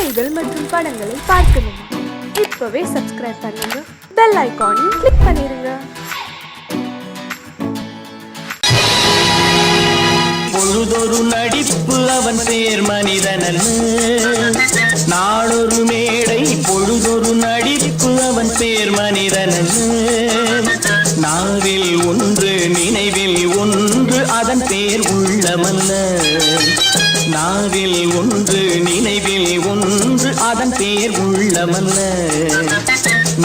செய்திகள் மற்றும் படங்களை பார்க்கணுமா? இப்பவே சப்ஸ்கிரைப் பண்ணுங்க, பெல் ஐகானையும் கிளிக் பண்ணிருங்க. பொழுதொரு நடிப்பு அவன் பேர் மனிதனல்ல, நாளொரு மேடை பொழுதொரு நடிப்பு அவன் பேர் மனிதனல்ல. நாவில் ஒன்று நினைவில் ஒன்று அதன் பேர் உள்ளமல்ல, நாவில் ஒன்று நினைவில் ஒன்று அதன் பேர் உள்ளமல்ல.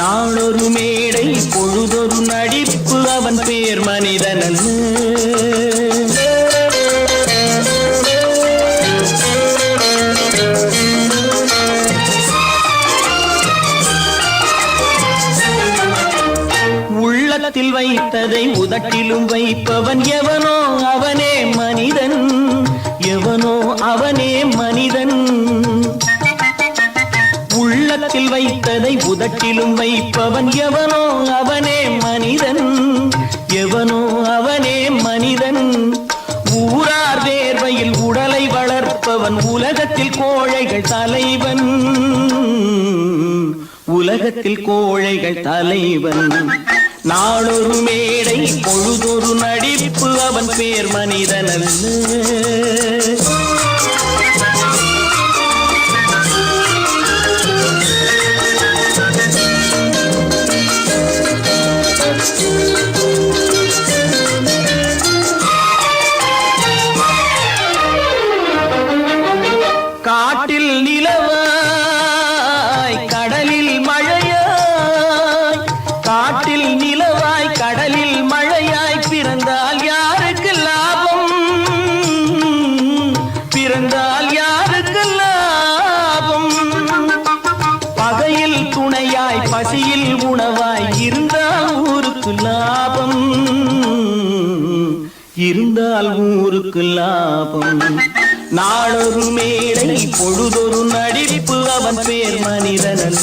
நாளொரு மேடை பொழுதொரு நடிப்பு அவன் பேர் மனிதனல்ல. உள்ளத்தில் வைத்ததை உதட்டிலும் வைப்பவன் எவனோ அவனே மனிதன், எவனோ அவனே மனிதன். உள்ளத்தில் வைத்ததை உதட்டிலும் வைப்பவன் எவனோ அவனே மனிதன், எவனோ அவனே மனிதன். ஊரார் வேர்வையில் உடலை வளர்ப்பவன் உலகத்தில் கோழைகள் தலைவன், உலகத்தில் கோழைகள் தலைவன். நாளொரு மேடை பொழுதொரு நடிப்பு அவன் பேர் மனிதனல்ல. காட்டில் நிலவாய் கடலில் மழையாய், காட்டில் நிலவாய் கடலில் மழையாய் பிறந்தால் யாருக்கு லாபம், பிறந்தால் யாருக்கு லாபம். பகையில் துணையாய் பசியில் உணவாய் இருந்தால் ஊருக்கு லாபம், இருந்தால் ஊருக்கு லாபம். நாளொரு மேடை பொழுதொரு நடிப்பு அவன் பேர் மனிதனல்ல.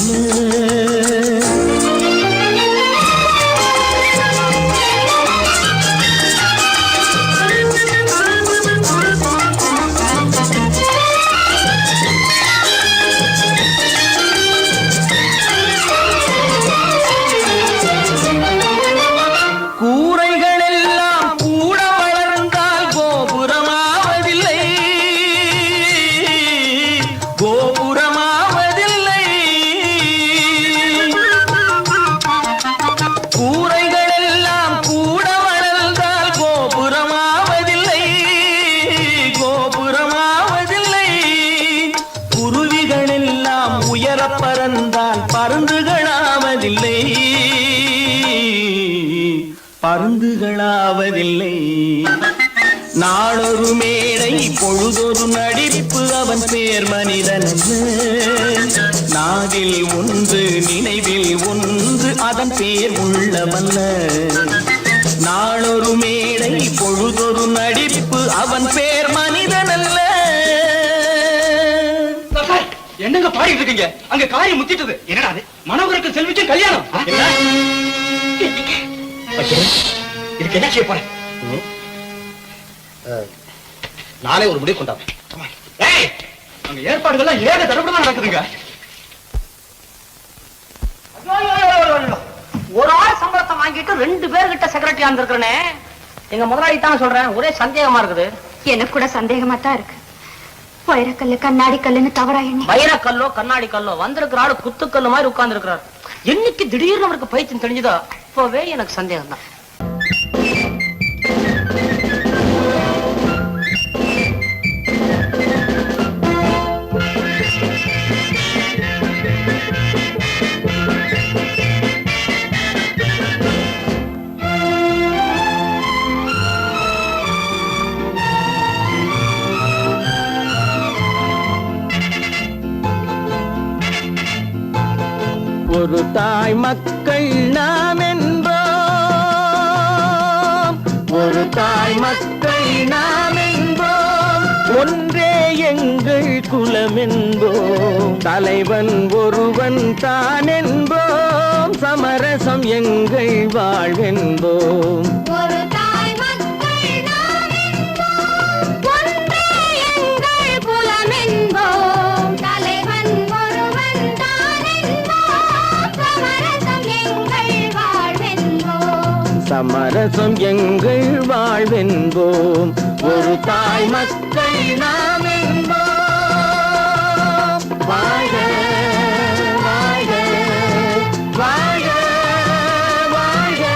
பறந்தால் பருந்துகளாவதில்லை, பருந்துகளாவதில்லை. நாளொரு மேடை பொழுதொரு நடிப்பு அவன் பேர் மனிதனல்ல. நாவில் ஒன்று நினைவில் ஒன்று அதன் பேர் உள்ளமல்ல. நாளொரு மேடை பொழுதொரு நடிப்பு அவன் பேர் மனிதனல்ல. என்னங்க பாடிட்டு இருக்கீங்க? அங்க காரியம் முத்திட்டது. என்னடா அது? மனோகருக்கு செல்விக்கும் கல்யாணம். இதுக்கு என்ன செய்ய போறேன்? நாளை ஒரு முடிவு கொண்டாங்க. அங்க ஏற்பாடுகள்லாம் ஏக தடபடமா நடக்குதுங்க. ஒரு ஆள் சம்பளத்தை வாங்கிட்டு 2 பேர்கிட்ட செக்ரட்டரியா இருந்திருக்கிறேனே. எங்க முதலாளி தான் சொல்றேன், ஒரே சந்தேகமா இருக்குது. எனக்கு கூட சந்தேகமா தான் இருக்கு. வைரக்கல்லு கண்ணாடி கல்லுன்னு தவறா எண்ணி வைரக்கல்லோ கண்ணாடி கல்லோ வந்திருக்கிற ஆளு குத்துக்கல்லு மாதிரி உட்கார்ந்து இருக்கிறார். என்னைக்கு திடீர்னு அவருக்கு பைத்தியம் தெரிஞ்சதோ இப்பவே எனக்கு சந்தேகம் தான். ஒரு தாய் மக்கள் நாம் என்போம், ஒரு தாய் மக்கள் நாம் என்போம், ஒன்றே எங்கள் குலம் என்போம், தலைவன் ஒருவன் தான் என்போம், சமரசம் எங்கள் வாழ்வென்போம். ஒன்றே எங்கள் குலம் என்போம், தலைவன் சமரசம் எங்கள் வாழ்வென்போம் ஒரு தாய் மக்கள் நாம் என்போம் வாழ்க வாழ்க வாழ்க வாழ்க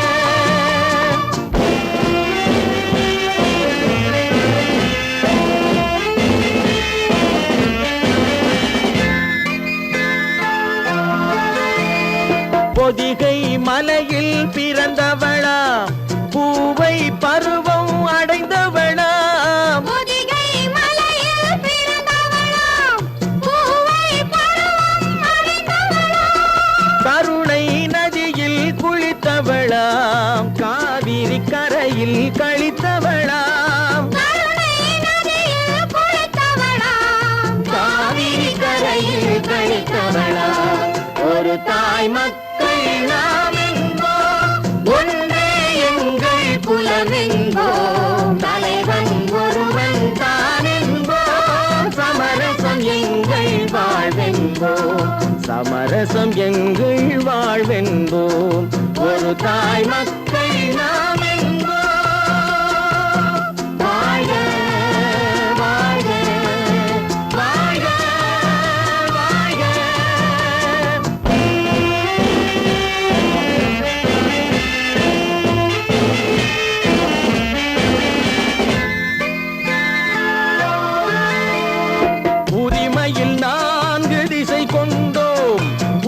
பொதிகை மலையில் பிறந்தவளா பூவை பருவம் அடைந்தவளா பொதிகை மலையில் பிறந்தவளாம், பூவை பருவம் அடைந்தவளாம். கருணை நதியில் குளித்தவளாம் காவிரி கரையில் கழித்தவளாம் கருணை நதியில் குளித்தவளாம், காவிரி கரையில் கழித்தவளாம் ஒரு தாய் மக்கள் நாம் என்போம் ஒன்றே எங்கள் குலமென்போம் தலைவன் ஒருவன் தான் என்போம் சமரசம் எங்கள் வாழ்வென்போம் சமரசம் எங்கள் வாழ்வென்போம் ஒரு தாய் மக்கள் நாம் என்போம் வாழ்க வாழ்க வாழ்க வாழ்க உரிமையில் 4 திசை கொண்டோம்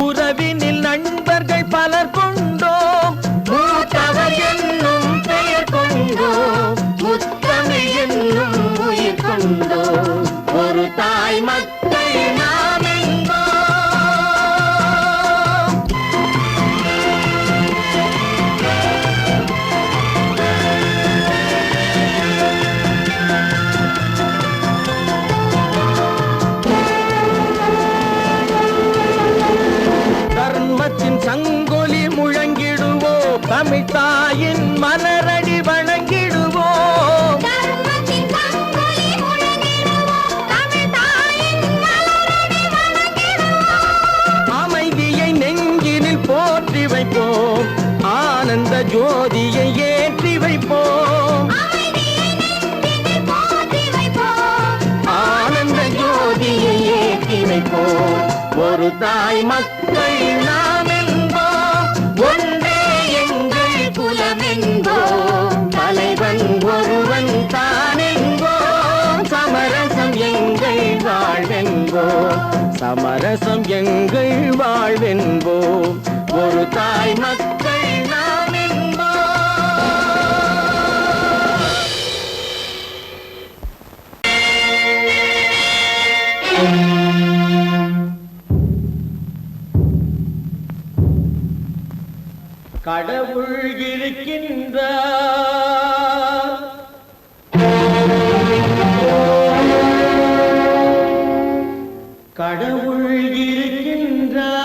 உறவினில் நண்பர்கள் பலர் கொண்டோம் மூத்தவர் என்னும் பெயர் கொண்டோம் முத்தமிழ் என்னும் உயிர் கொண்டோம் ஒரு தாய் மக்கள் நாம் என்போம் தர்மத்தின் சங்கொலி முழங்கிடுவோம் தமிழ் தாயின் மலரடி வணங்கிடுவோம் தர்மத்தின் சங்கொலி முழங்கிடுவோம், தமிழ் தாயின் மலரடி வணங்கிடுவோம். அமைதியை நெஞ்சினில் போற்றி வைப்போம் ஆனந்த ஜோதியை ஏற்றி வைப்போம் அமைதியை நெஞ்சினில் போற்றி வைப்போம், ஆனந்த ஜோதியை ஏற்றி வைப்போம் ஒரு தாய் மக்கள் நாம் என்போம் ஒன்றே எங்கள் குலமென்போம் தலைவன் ஒருவன் தான் என்போம் சமரசம் எங்கள் வாழ்வென்போம் சமரசம் எங்கள் வாழ்வென்போம் ஒரு தாய் மக்கள் நாம் என்போம் கடவுள் இருக்கின்றார் கடவுள் இருக்கின்றார்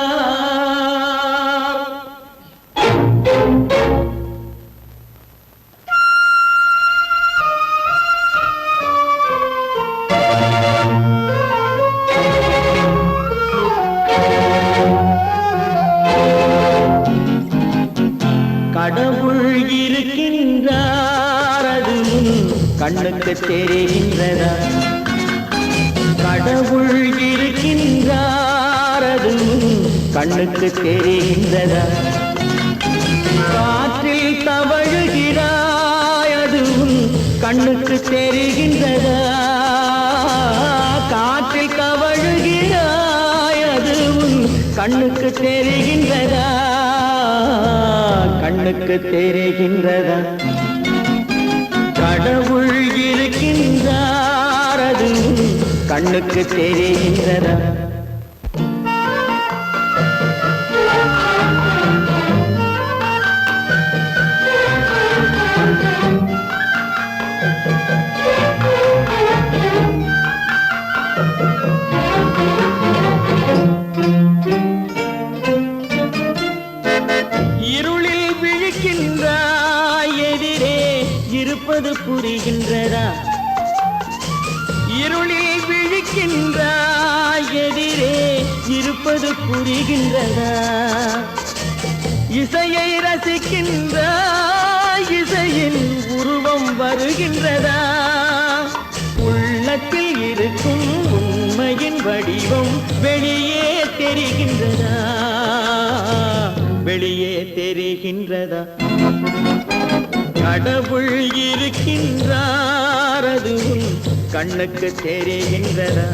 கடவுள் இருக்கின்றார் அது உன் கண்ணுக்கு தெரிகின்றதா கடவுள் இருக்கின்றார் அது உன் கண்ணுக்கு தெரிகின்றதா காற்றில் தவழுகிறாய் அது உன் கண்ணுக்கு தெரிகின்றதா காற்றில் தவழுகிறாய் அது உன் கண்ணுக்கு தெரிகின்றதா கண்ணுக்கு தெரிகின்றதா கடவுள் இருக்கின்றார் அது உன் கண்ணுக்கு தெரிகின்றதா இருளில் விழிக்கின்றாய் எதிரே இருப்பது புரிகின்றதா இருளில் விழிக்கின்றாய் எதிரே இருப்பது புரிகின்றதா இசையை ரசிக்கின்றாய் அதிசயின் உருவம் வருகின்றதா? உள்ளத்தில் இருக்கும் உண்மையின் வடிவம் வெளியே தெரிகின்றதா? வெளியே தெரிகின்றதா? கடவுள் இருக்கின்றார், அது உன் கண்ணுக்கு தெரிகின்றதா?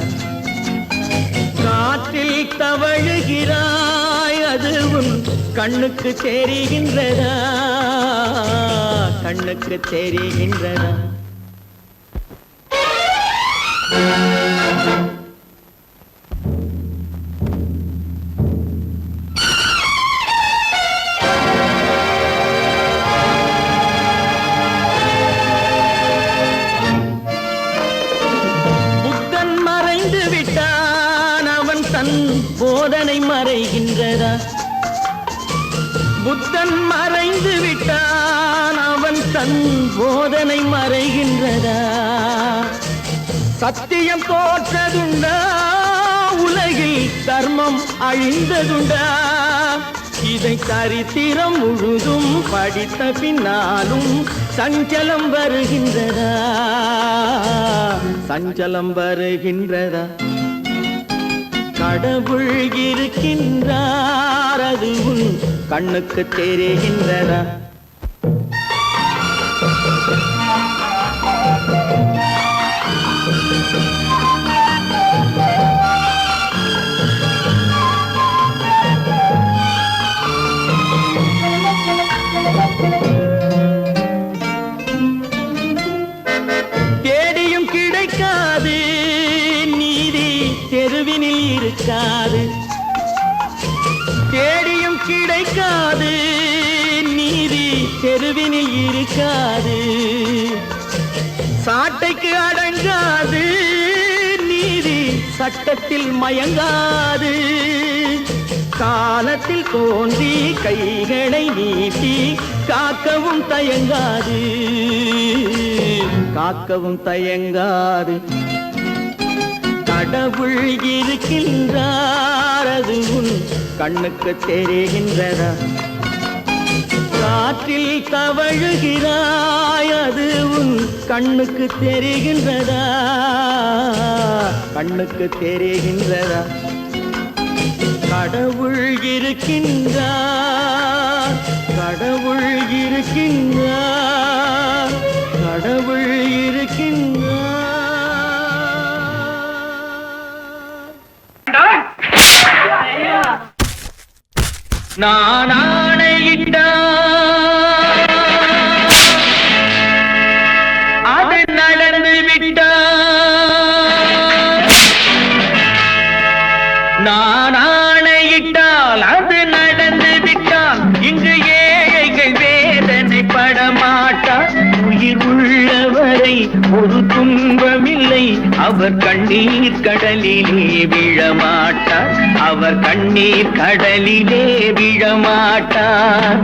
காற்றில் தவழுகிறாய், அது உன் கண்ணுக்கு தெரிகின்றதா? கண்ணுக்கு தெரிகின்றதா? புத்தன் மறைந்து விட்டான், அவன் தன் போதனை மறைகின்றதா? புத்தன் மறைந்து விட்டான், அவன் தன் போதனை மறைகின்றதா? சத்தியம் தோற்றதுண்டா? உலகில் தர்மம் அழிந்ததுண்டா? இதை சரித்திரம் முழுதும் படித்த பின்னாலும் சஞ்சலம் வருகின்றதா? சஞ்சலம் வருகின்றதா? கடவுள் இருக்கின்றார், அது உன் கண்ணுக்கு தெரிகின்றதா? தேடியும் கிடைக்காது நீதி, தெருவினில் இருக்காது. தேடியும் கிடைக்காது நீதி, தெருவினில் இருக்காது. சாட்டைக்கு அடங்காது நீதி, சட்டத்தில் மயங்காது. காலத்தில் தோன்றி கைகளை நீட்டி காக்கவும் தயங்காது, காக்கவும் தயங்காது. கடவுள் இருக்கின்றார், அது உன் கண்ணுக்கு தெரிகின்றதா? காற்றில் தவழுகிறாய், அது உன் கண்ணுக்கு தெரிகின்றதா? கண்ணுக்கு தெரிகின்றதா? கடவுள் இருக்கின்றார், கடவுள் இருக்கின்றார், கடவுள் இருக்கின்றார். நான் ஆணையிட்டான், அது நடந்து விட்டான். நான் ஆணையிட்டால் அது நடந்து விட்டால் இங்கு ஏழைகள் வேதனை படமாட்டார். உயிர் உள்ளவரை ஒரு துன்பமில்லை, அவர் கண்ணீர் கடலிலே விழமாட்டார். அவர் கண்ணீர் கடலிலே விழமாட்டார்.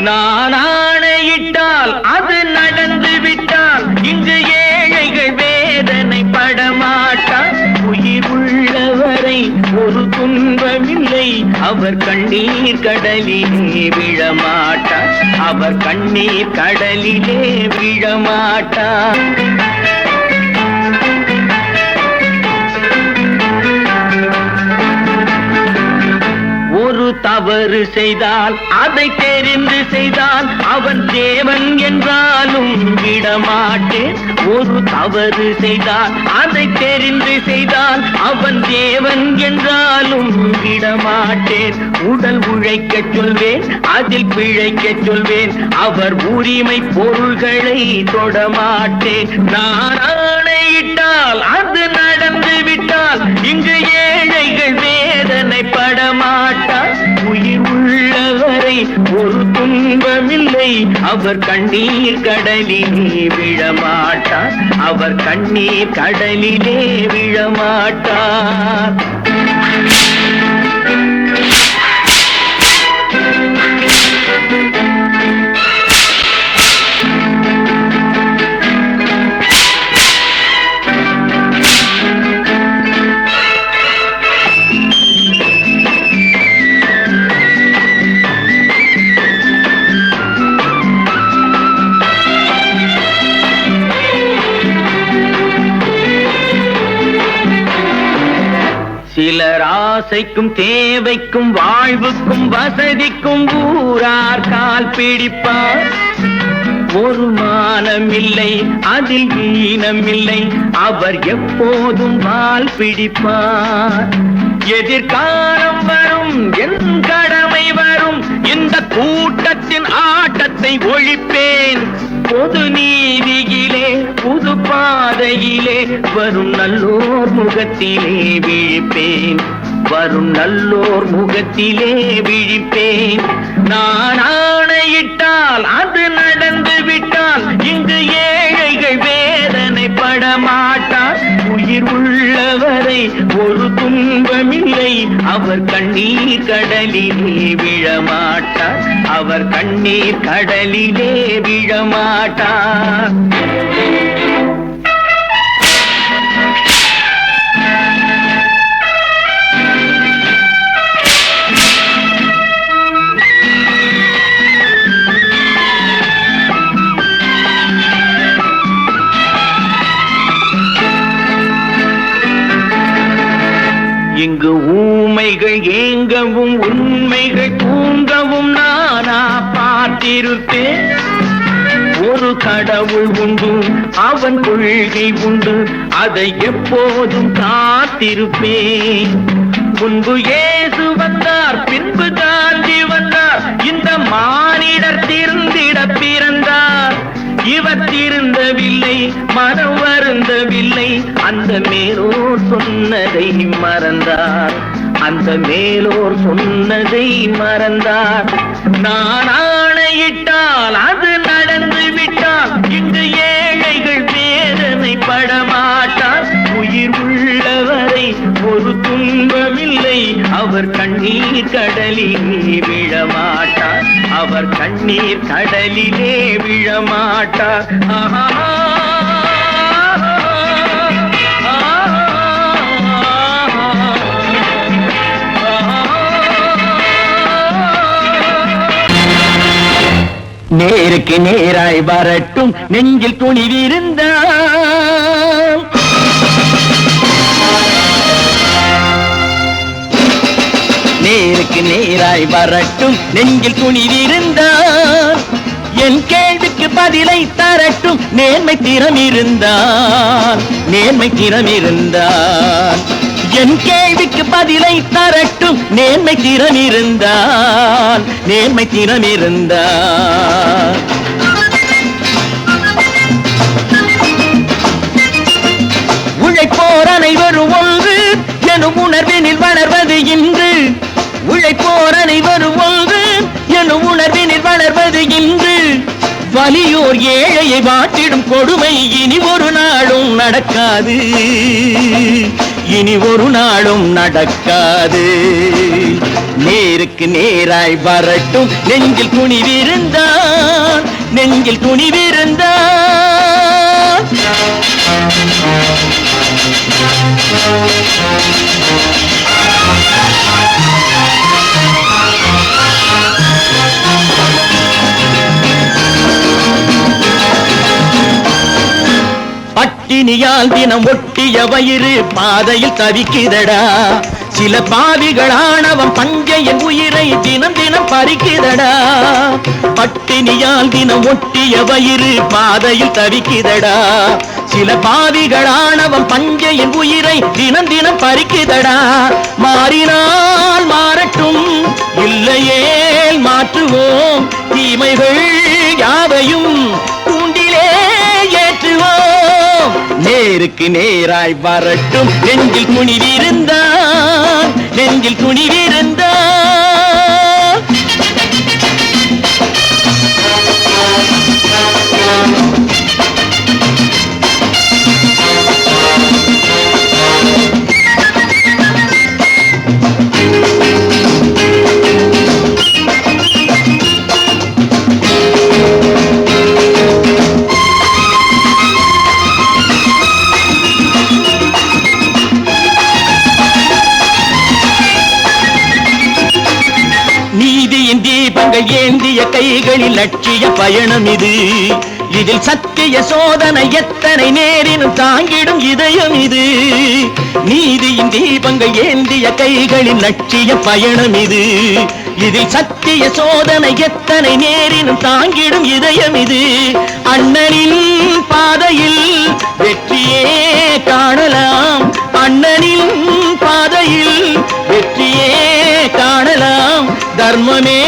நான் ஆணையிட்டால் அது நடந்து விட்டால் இங்கு ஏழைகள் வேதனை படமாட்டார். உயிர் உள்ளவரை ஒரு துன்பமில்லை, அவர் கண்ணீர் கடலிலே விழமாட்டார். அவர் கண்ணீர் கடலிலே விழமாட்டார். ஒரு தவறு செய்தால் அதை தெரிந்து செய்தால் அவன் தேவன் என்றாலும் விடமாட்டேன். ஒரு தவறு செய்தால் அதை தெரிந்து செய்தால் அவன் தேவன் என்றாலும் விடமாட்டேன். உடல் உழைக்கச் சொல்வேன், அதில் பிழைக்கச் சொல்வேன், அவர் உரிமை பொருள்களை தொடமாட்டேன். நான் ஆணையிட்டால் அது நடந்து விட்டால் இங்கு ஏழைகள் வேதனை படமாட்டார். உயிர் உள்ளவரை ஒரு துன்பமில்லை, அவர் கண்ணீர் கடலிலே விழமாட்டார். அவர் கண்ணீர் கடலிலே விழமாட்டார். சிலர் ஆசைக்கும் தேவைக்கும் வாழ்வுக்கும் வசதிக்கும் ஊரார் கால் பிடிப்பார். ஒரு மானமில்லை அதில் ஈனமில்லை, அவர் எப்போதும் வால் பிடிப்பார். எதிர்காலம் வரும் என் கடமை வரும், இந்த கூட்டத்தின் ஆட்டத்தை ஒழிப்பேன். பொது நீதியிலே புது பாதையிலே வரும் நல்லோர் முகத்திலே விழிப்பேன். வரும் நல்லோர் முகத்திலே விழிப்பேன். நான் ஆணையிட்டால் அது நடந்து விட்டால் இங்கு ஏழைகள் வேதனைப்பட மாட்டார். உயிர் உள்ளவரை ஒரு துன்பமில்லை, அவர் கண்ணீர் கடலிலே விழமாட்டார். அவர் கண்ணீர் கடலிலே விழமாட்டார். இங்கு ஊமைகள் ஏங்கவும் உண்மைகள் தூங்கவும் நானா பார்த்திருப்பேன். ஒரு கடவுள் உண்டு, அவன் கொள்கை உண்டு, அதை எப்போதும் காத்திருப்பேன். முன்பு இயேசு வந்தார், பின்பு காந்தி வந்தார், இந்த மானிடர் திருந்திட பிறந்தார். இவர் திருந்தவில்லை, மனம் வருந்தவில்லை, அந்த மேலோர் சொன்னதை மறந்தார். அந்த மேலோர் சொன்னதை மறந்தார். நான் ஆணையிட்டால் அது நடந்து விட்டால் இங்கு ஏழைகள் வேதனைப்பட மாட்டார். உயிர் உள்ளவரை ஒரு துன்பமில்லை, அவர் கண்ணீர் கடலிலே விழமாட்டார். அவர் கண்ணீர் கடலிலே விழமாட்டார். ஆஹா. நேருக்கு நேராய் வரட்டும் நெஞ்சில் துணிவிருந்தால். நேருக்கு நேராய் வரட்டும் நெஞ்சில் துணிவிருந்தால். என் கேள்விக்கு பதிலை தரட்டும் நேர்மை திறம் இருந்தால். நேர்மை திறம் இருந்தால் என் கேள்விக்கு பதிலை தரட்டும் நேர்மை திறம் இருந்தால். நேர்மை திறம் இருந்தால் உழைப்போர் அனைவரும் ஒன்று எனும் உணர்வினில் வளர்வது இன்று. உழைப்போர் அனைவரும் ஒன்று எனும் உணர்வினில் வளர்வது இன்று. வலியோர் ஏழையை வாட்டிடும் கொடுமை இனி ஒரு நாளும் நடக்காது. இனி ஒரு நாளும் நடக்காது. நேருக்கு நேராய் வரட்டும் நெஞ்சில் துணிவிருந்தான். நெஞ்சில் துணிவிருந்தான். பட்டினியால் தினம் ஒட்டிய வயிறு பாதையில் தவிக்குதடா. சில பாவிகளானவன் பஞ்சையின் உயிரை தினம் தினம் பறிக்குதடா. பட்டினியால் தினம் ஒட்டிய வயிறு பாதையில் தவிக்குதடா. சில பாவிகளானவன் பஞ்சையின் உயிரை தினம் தினம் பறிக்குதடா. மாறினால் மாறட்டும், இல்லையேல் மாற்றுவோம். தீமைகள் யாவையும் தூண்டிலே ஏற்றுவோம். நேருக்கு நேராய் வரட்டும் நெஞ்சில் துணிவிருந்தான். நெஞ்சில் துணிவிருந்தான். நீதியின் தீபங்கள் ஏந்திய கைகளில் லட்சிய பயணம் இது. இதில் சத்திய சோதனை எத்தனை நேரினும் தாங்கிடும் இதயம் இது. நீதியின் தீபங்கள் ஏந்திய கைகளின் லட்சிய பயணம் இது. இதில் சத்திய சோதனை எத்தனை நேரினும் தாங்கிடும் இதயம் இது. அண்ணனின் பாதையில் வெற்றியே காணலாம், அண்ணனின் பாதையில் வெற்றியே காணலாம். தர்மமே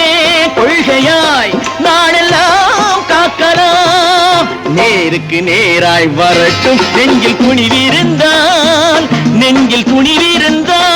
கொள்கையாய் நாளெல்லாம் காக்கலாம். நேருக்கு நேராய் வரட்டும் நெஞ்சில் துணிவிருந்தால், நெஞ்சில் துணிவிருந்தால்.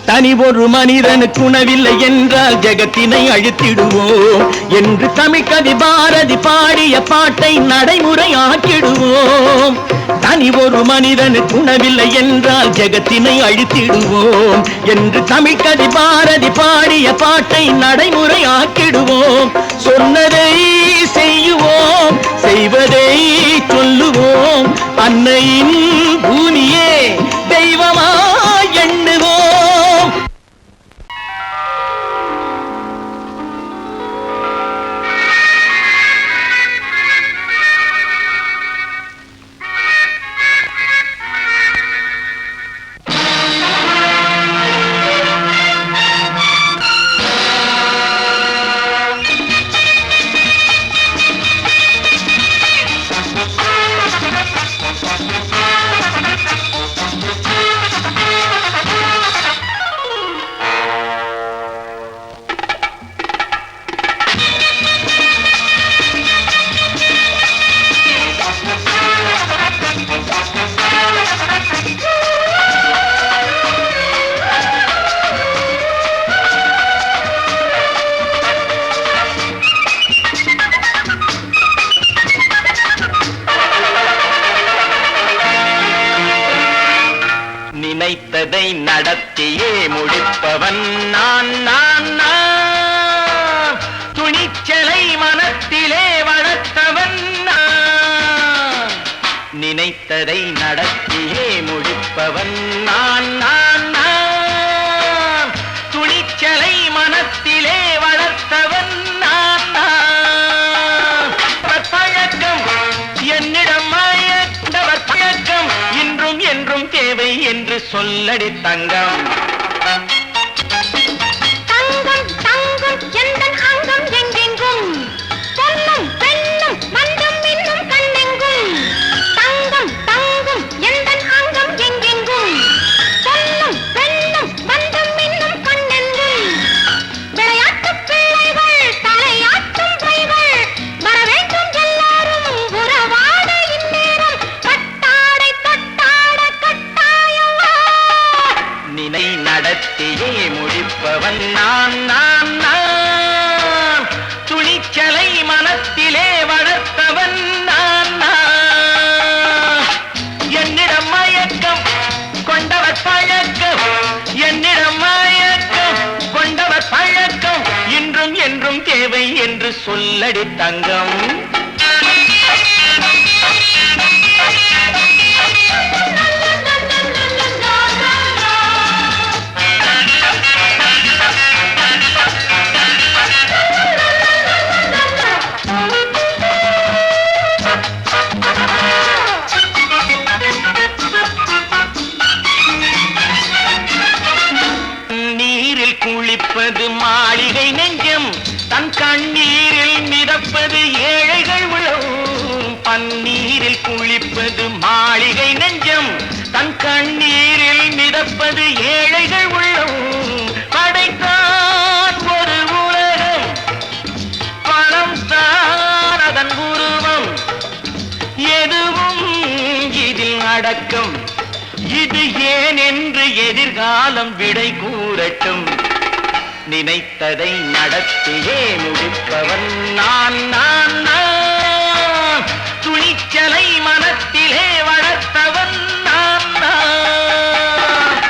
தனி ஒரு மனிதனுக்கு உணவில்லை என்றால் ஜெகத்தினை அழித்திடுவோம் என்று தமிழ் கவி பாரதி பாடிய பாட்டை நடைமுறையாக்கிடுவோம். தனி ஒரு மனிதனுக்கு உணவில்லை என்றால் ஜெகத்தினை அழித்திடுவோம் என்று தமிழ் கவி பாரதி பாடிய பாட்டை நடைமுறையாக்கிடுவோம். சொன்னதை செய்யுவோம், செய்வதை சொல்லுவோம். அன்னையின் பூமியே தெய்வமாய் எண்ணுவோம். நினைத்ததை நடத்தியே முடிப்பவன் நான் நான் நான். துணிச்சலை மனத்திலே வளர்த்தவன் நான். நினைத்ததை நடத்தியே முடிப்பவன் நான் நான் நான். துணிச்சலை மனத்திலே வளர்த்தவன் நான் நான். பழக்கம் என்னிடம் மயந்தவர் பழக்கம் இன்றும் என்றும் தேவை என்று சொல்லடி தங்கம். தங்கம் தங்கம் எந்தன் அங்கம் எங்கெங்கும், பொன்னும் பெண்ணும் மண்டும் இன்னும் கண்ணெங்கும். தங்கம் தங்கம் எந்தன் அங்கம் எங்கெங்கும், பொன்னும் பெண்ணும் மண்டும் இன்னும் கண்ணெங்கும். விளையாட்டு பிள்ளைகள் தலையாட்டும் பைகள் வர வேண்டும் எல்லாரும் உறவாட இந்நேரம். கட்டாடை கட்டாட கட்டாயவா. நினை நடத்தியே முடிப்பவன் நான் நான் நான். துணிச்சலை மனத்திலே வளர்த்தவன் நான் நான். என்னிடம் மயக்கம் கொண்டவர் பழக்கம், என்னிடம் மயக்கம் கொண்டவர் பழக்கம் இன்றும் என்றும் தேவை என்று சொல்லடி தங்கம். நீரில் குளிப்பது மாளிகை நெஞ்சம், தன் கண்ணீரில் மிதப்பது ஏழைகள் உளவும். பன்னீரில் குளிப்பது மாளிகை நெஞ்சம், தன் கண்ணீரில் மிதப்பது ஏழைகள் உள்ளவும். படைத்தான் ஒரு உலகம், பணம் தான் அதன் உருவம். எதுவும் இதில் அடக்கம். இது ஏன் என்று எதிர்காலம் விடை கூறட்டும். நினைத்ததை நடத்தியே முடிப்பவன் நான் நான் நான். துணிச்சலை மனத்திலே வளர்த்தவன் நான் நான்.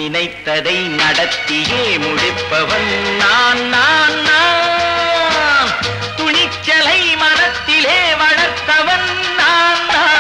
நினைத்ததை நடத்தியே முடிப்பவன் நான் நான் நான் துணிச்சலை மனத்திலே வளர்த்தவன் நான் நான்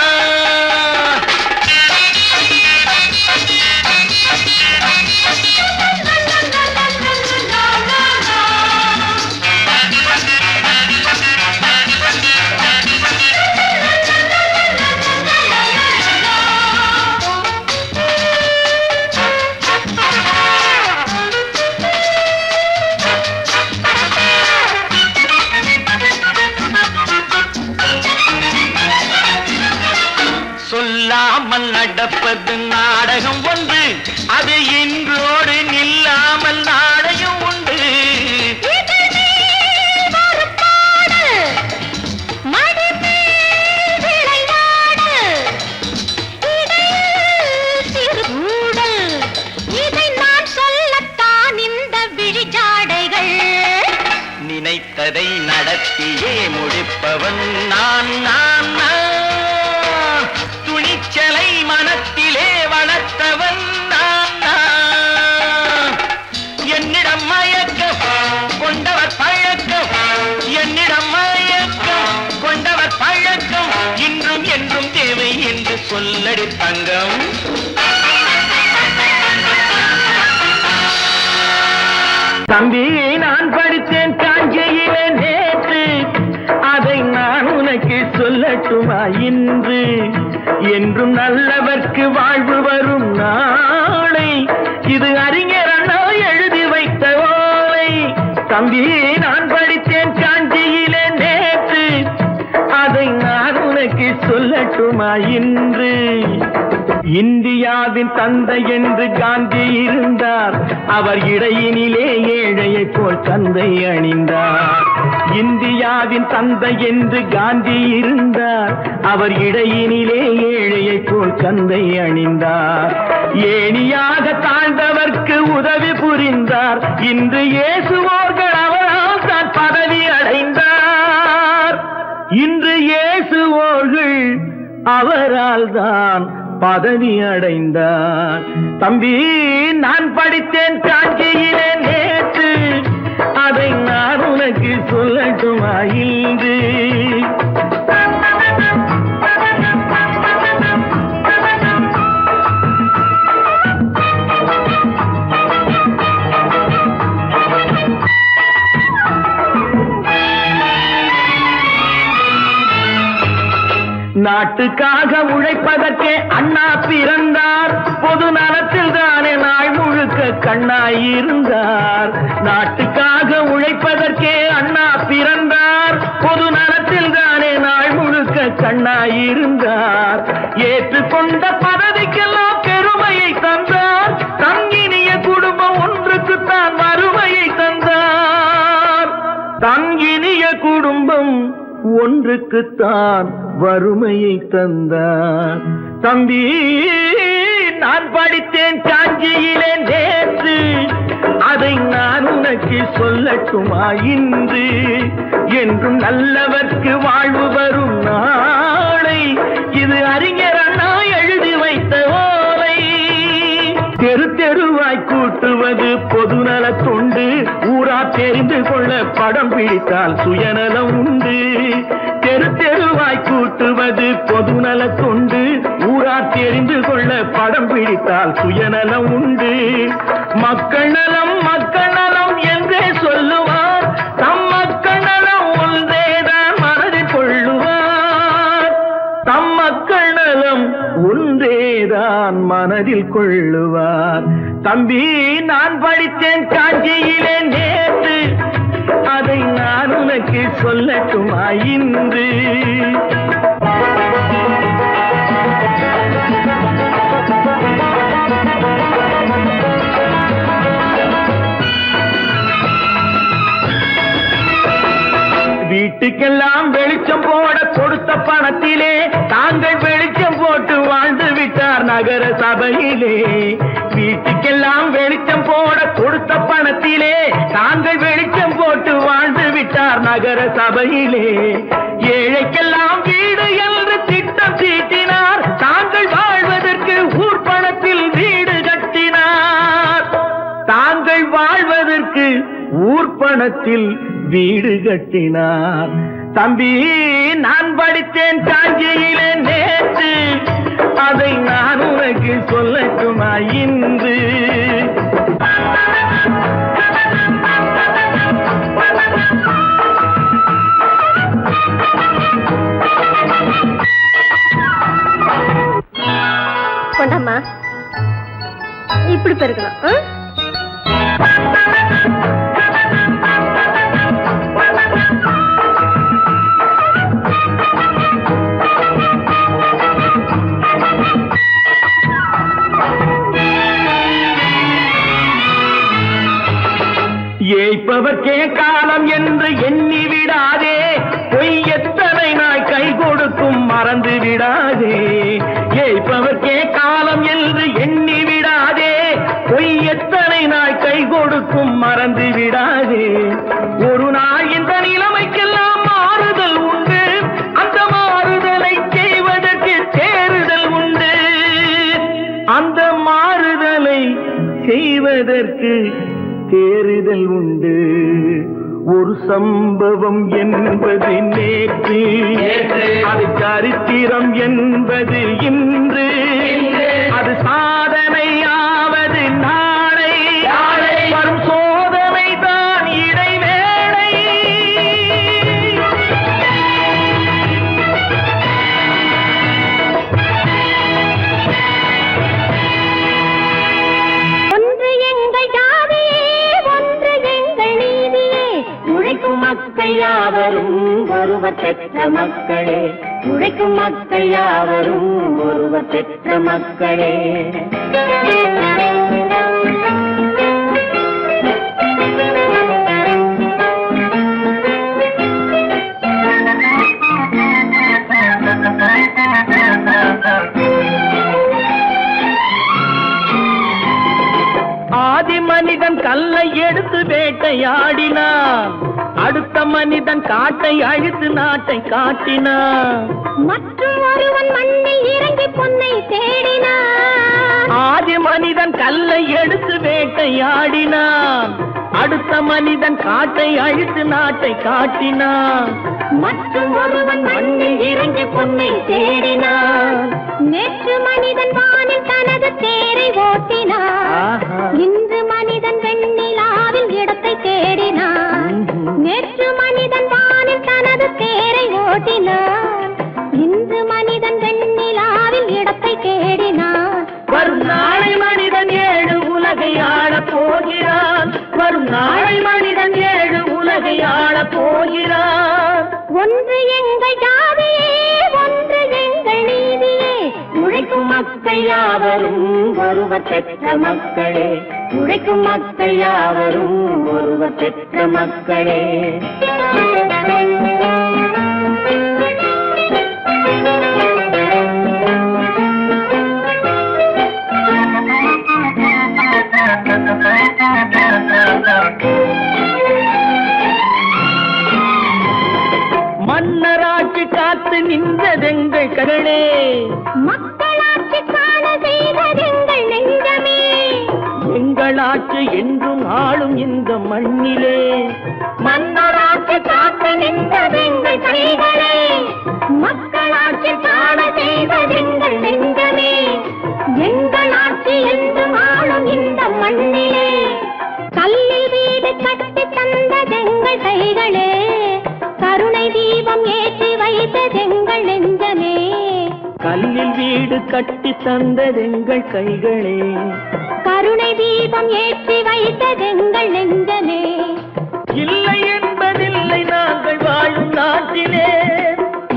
சொல்லாமல் நடப்பது நாடகம் ஒன்று, அது இன்றோடு நில்லாமல் நாடையும் உண்டு. நினைத்ததை நடத்தியே முடிப்பவன் நான் நான் நான் துணிச்சலை மனத்திலே வளர்த்தவன் நான் நான் என்னிடம் மயக்கம் கொண்டவர் பழக்கம் என்னிடம் மயக்கம் கொண்டவர் பழக்கம் இன்றும் என்றும் தேவை என்று சொல்லடி தங்கம். தம்பி நான் படித்தேன் காஞ்சியிலே நேற்று, அதை நான் உனக்கு சொல்லட்டுமா இன்று? என்றும் நல்லவர்க்கு வாழ்வு வரும் நாளை, இது அறிஞர் அண்ணா எழுதி வைத்த ஓலை. தம்பி நான் படித்தேன் காஞ்சியிலே நேற்று, அதை நான் உனக்கு சொல்லட்டுமா இன்று? இந்தியாவின் தந்தை என்று காந்தி இருந்தார், அவர் இடையினிலே ஏழையை போல் தந்தை அணிந்தார். இந்தியாவின் தந்தை என்று காந்தி இருந்தார், அவர் இடையினிலே ஏழையை போல் தந்தை அணிந்தார். ஏணியாக தாழ்ந்தவர்க்கு உதவி புரிந்தார், இன்று இயேசுவோர்கள் அவரால் தான் பதவி அடைந்தார். இன்று இயேசுவோர்கள் அவரால் தான் பதவி அடைந்தார். தம்பி நான் படித்தேன் காஞ்சியிலே நேற்று, அதை நான் உனக்கு சொல்லட்டுமா இன்று? நாட்டுக்காக உழைப்பதற்கே அண்ணா பிறந்தார், பொது நலத்தில் தானே நாள் முழுக்க கண்ணாயிருந்தார். நாட்டுக்காக உழைப்பதற்கே அண்ணா பிறந்தார், பொது நலத்தில் தானே நாள் முழுக்க கண்ணாயிருந்தார். ஏற்றுக்கொண்ட பதவிக்கெல்லாம் பெருமையை தந்தார், தங்கினிய குடும்பம் ஒன்றுக்குத்தான் வறுமையை தந்தார். தங்கினிய குடும்பம் ஒன்றுக்குத்தான் வறுமையை தந்தார். தம்பி நான் படித்தேன் காஞ்சியிலே நேற்று, அதை நான் உனக்கு சொல்லட்டுமா இன்று? என்றும் நல்லவர்க்கு வாழ்வு வரும் நாளை, இது அறிஞர் அண்ணா எழுதி வைத்த ஓலை. தெரு தெருவாய் கூட்டுவது பொதுநல தொண்டு, ஊரா தெரிந்து கொள்ள படம் பிடித்தால் சுயநலம் உண்டு. தெரு தெருவாய் கூட்டுவது பொதுநல தொண்டு, ஊரா தெரிந்து கொள்ள படம் பிடித்தால் சுயநலம் உண்டு. மக்கள் நலம் என்றே சொல்லுவார், தம் மக்கள் நலம் ஒன்றேதான் மனதில் கொள்ளுவார். தம் மக்கள் நலம் ஒன்றேதான் மனதில் கொள்ளுவார். தம்பி நான் படித்தேன் காஞ்சியிலே நேற்று, அதை நான் உனக்கு சொல்லட்டுமா இன்று? வீட்டுக்கெல்லாம் வெளிச்சம் போட கொடுத்த பணத்திலே தாங்கள் வெளிச்சம் போட்டு வாழ்ந்து விட்டார் நகர சபையிலே. வீட்டுக்கெல்லாம் வெளிச்சம் போட கொடுத்த பணத்திலே தாங்கள் வெளிச்சம் போட்டு வாழ்ந்து விட்டார் நகர சபையிலே. ஏழைக்கெல்லாம் வீடு என்று திட்டம் தீட்டினார், தாங்கள் வாழ்வதற்கு ஊர் பணத்தில் வீடு கட்டினார். பணத்தில் வீடு கட்டினார். தம்பி, நான் படித்தேன் காஞ்சியில நேற்று, அதை நான் உனக்கு சொல்லட்டுமா இன்று? கொண்டாமா, இப்படி பெருக்கணும். ஏய்ப்பவர்க்கே காலம் என்று எண்ணி விடாதே, பொய் எத்தனை நாய் கை கொடுக்கும் மறந்து விடாதே. ஏய்ப்பவர்க்கே காலம் என்று எண்ணி விடாதே, பொய் எத்தனை நாய் கை கொடுக்கும் மறந்து விடாதே. ஒரு நாள் இந்த நிலைமைக்கெல்லாம் மாறுதல் உண்டு, அந்த மாறுதலை செய்வதற்கு தேறுதல் உண்டு. அந்த மாறுதலை செய்வதற்கு தேறுதல் உண்டு. ஒரு சம்பவம் என்பது நேற்று, அது சரித்திரம் என்பது இன்று, அது சாதனையாவது நாளை, வரும் சோதனை தான் இடைவேளை. ஒன்று எங்கள் ஜாதியே, ஒன்று எங்கள் நீதியே, உழைக்கும் மக்கள் யாவரும் ஒருவர் பெற்ற மக்களே, உழைக்கும் மக்கள் யாவரும் ஒருவர் பெற்ற மக்களே. ஆதி மனிதன் கல்லை எடுத்து வேட்டையாடினான், அடுத்த மனிதன் காட்டை அழித்து நாட்டை காட்டினான். மற்றும் ஒருவன் மண்ணில் இறங்கி பொன்னை தேடினான். ஆதி மனிதன் கல்லை எடுத்து வேட்டையாடினான், அடுத்த மனிதன் காட்டை அழித்து நாட்டை காட்டினான். மற்றும் ஒருவன் மண்ணில் இறங்கி பொன்னை தேடினான். நேற்று மனிதன் வானில் தனது தேரை ஓட்டினான், இன்று மனிதன் வெண்ணிலாவில் இடத்தை தேடினான். நேற்று மனிதன் வானில் தனது தேரை ஓட்டினான், இன்று மனிதன் வெண்ணிலாவில் இடத்தை தேடினான். வரும் நாளை மனிதன் 7 உலகை ஆளப் போகிறான், வரும் நாளை மனிதன் 7 உலகை ஆளப் போகிறான். ஒன்று எங்கள் ஜாதியே, ஒன்று எங்கள் நீதியே, உழைக்கும் மக்கள் யாவரும் ஒருவர் பெற்ற மக்களே, உழைக்கும் மக்கள் யாவரும் ஒருவர் பெற்ற மக்களே. மன்னராட்சி காத்து நின்றதெங்கள் கரணே, மக்களாட்சி காண செய்ததெங்கள் நெஞ்சமே, எங்களாட்சி என்றும் ஆளும் இந்த மண்ணிலே. மன்னராட்சி காத்து நின்றதெங்கள் கைகளே, மக்களாட்சி காண செய்ததெங்கள் நெஞ்சமே, எங்களாட்சி என்றும் ஆளும் இந்த மண்ணிலே. கல்லில் வீடு கட்டி தந்ததெங்கள் கைகளே, கருணை தீபம் ஏற்றி வைத்ததெங்கள் நெஞ்சமே. கல்லில் வீடு கட்டி தந்ததெங்கள் கைகளே, கருணை தீபம் ஏற்றி வைத்ததெங்கள் நெஞ்சமே. இல்லை என்பதில்லை நாங்கள் வாழும் நாட்டிலே,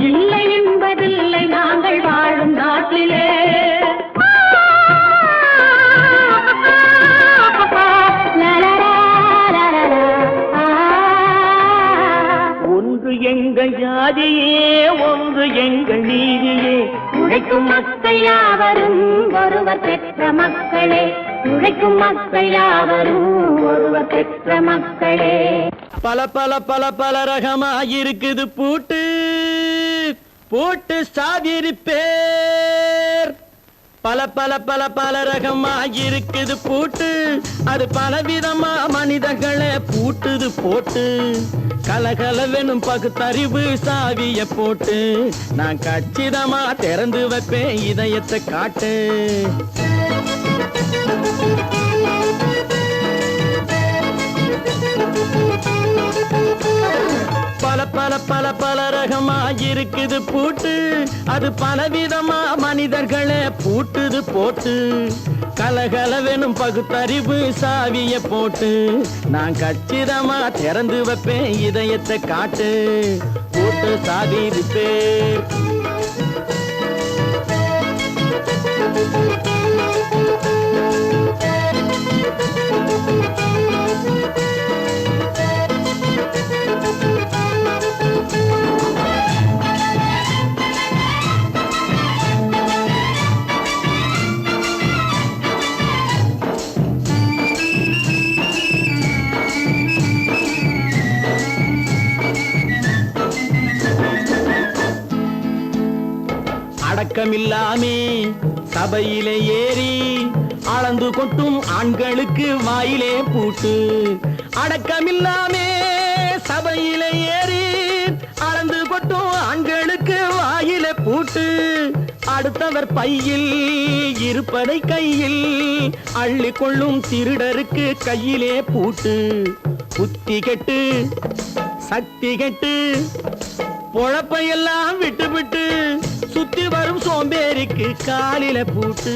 இல்லை என்பதில்லை நாங்கள் வாழும் நாட்டிலே. ஒன்று எங்கள் ஜாதியே, ஒன்று எங்கள் நீதியே, உழைக்கும் மக்கள் யாவரும் ஒருவர் பெற்ற மக்களே, உழைக்கும் மக்கள் யாவரும் ஒருவர் பெற்ற மக்களே. பல பல பல பல ரகமா இருக்குது பூட்டு, பூட்டு சாதிரி பேர். பல பல பல பல ரகமா இருக்குது பூட்டு, அது பலவிதமா மனிதர்களை பூட்டுது போட்டு. கலகலவெனும் பகுத்தறிவு சாவிய போட்டு, நான் கச்சிதமா திறந்து வைப்பேன் இதயத்தை காட்டு. பல பல பல பல ரகமா இருக்குது பூட்டு, அது பலவிதமா மனிதர்களை பூட்டுது போட்டு. கலகலவெனும் பகுத்தறிவு சாவிய போட்டு, நான் கச்சிதமா திறந்து வைப்பேன் இதயத்தை காட்டு. போட்டு சாவி இருப்பேன். அடக்கமில்லாமே சபையிலே ஏறி அளந்து கொட்டும் ஆண்களுக்கு வாயிலே பூட்டு. அடக்கமில்லாமே சபையிலே ஏறி அளந்து கொட்டும் ஆண்களுக்கு வாயிலே பூட்டு. அடுத்தவர் பையில் இருப்பதை கையில் அள்ளி கொள்ளும் திருடருக்கு கையிலே பூட்டு. புத்தி கெட்டு சக்தி கெட்டு பொழப்பையெல்லாம் விட்டு விட்டு சுத்தி வரும் சோம்பேறிக்கு காலில பூட்டு.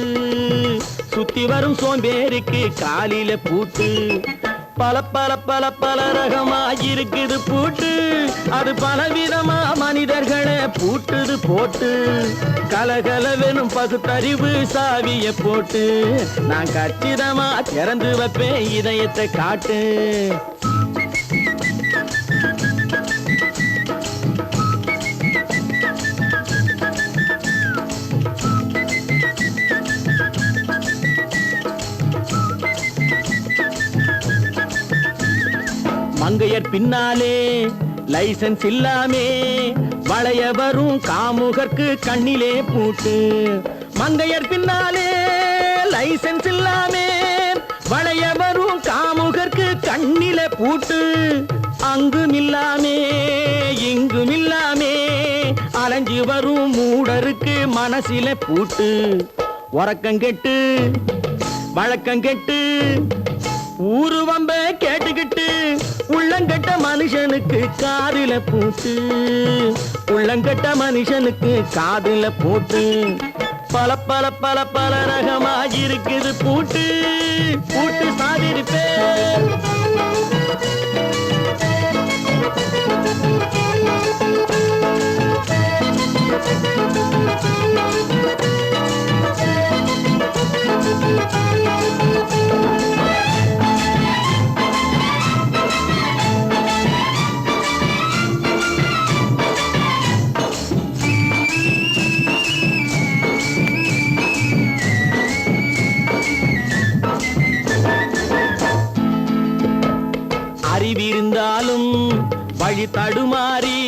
சுத்தி வரும் சோம்பேறிக்கு காலில பூட்டு. பல பல பல பல ரகமா இருக்குது பூட்டு, அது பலவிதமா மனிதர்களை பூட்டுது போட்டு. கலகலவெனும் பகுத்தறிவு சாவிய போட்டு, நான் கச்சிதமா திறந்து வைப்பேன் இதயத்தை காட்டு. மங்கையர் பின்னாலே லைசன்ஸ் இல்லாமே வளைய வரும் காமுகர்க்கு கண்ணிலே பூட்டு. மங்கையர் பின்னாலே லைசன்ஸ் இல்லாமே வளைய வரும் காமுகர்க்கு கண்ணிலே பூட்டு. அங்கும் இல்லாமே இங்கும் இல்லாமே அலைஞ்சு வரும் மூடருக்கு மனசில பூட்டு. உறக்கங்கெட்டு வழக்கங்கெட்டு ஊரு வம்ப கேட்டுக்கிட்டு உள்ளங்கட்ட மனுஷனுக்கு காதுல பூட்டு. உள்ளங்கட்ட மனுஷனுக்கு காதுல பூட்டு. பல பல பல பல ரகமா இருக்குது பூட்டு. பூட்டு சாதிருப்பேன். அறிவிருந்தாலும் வழி தடுமாறி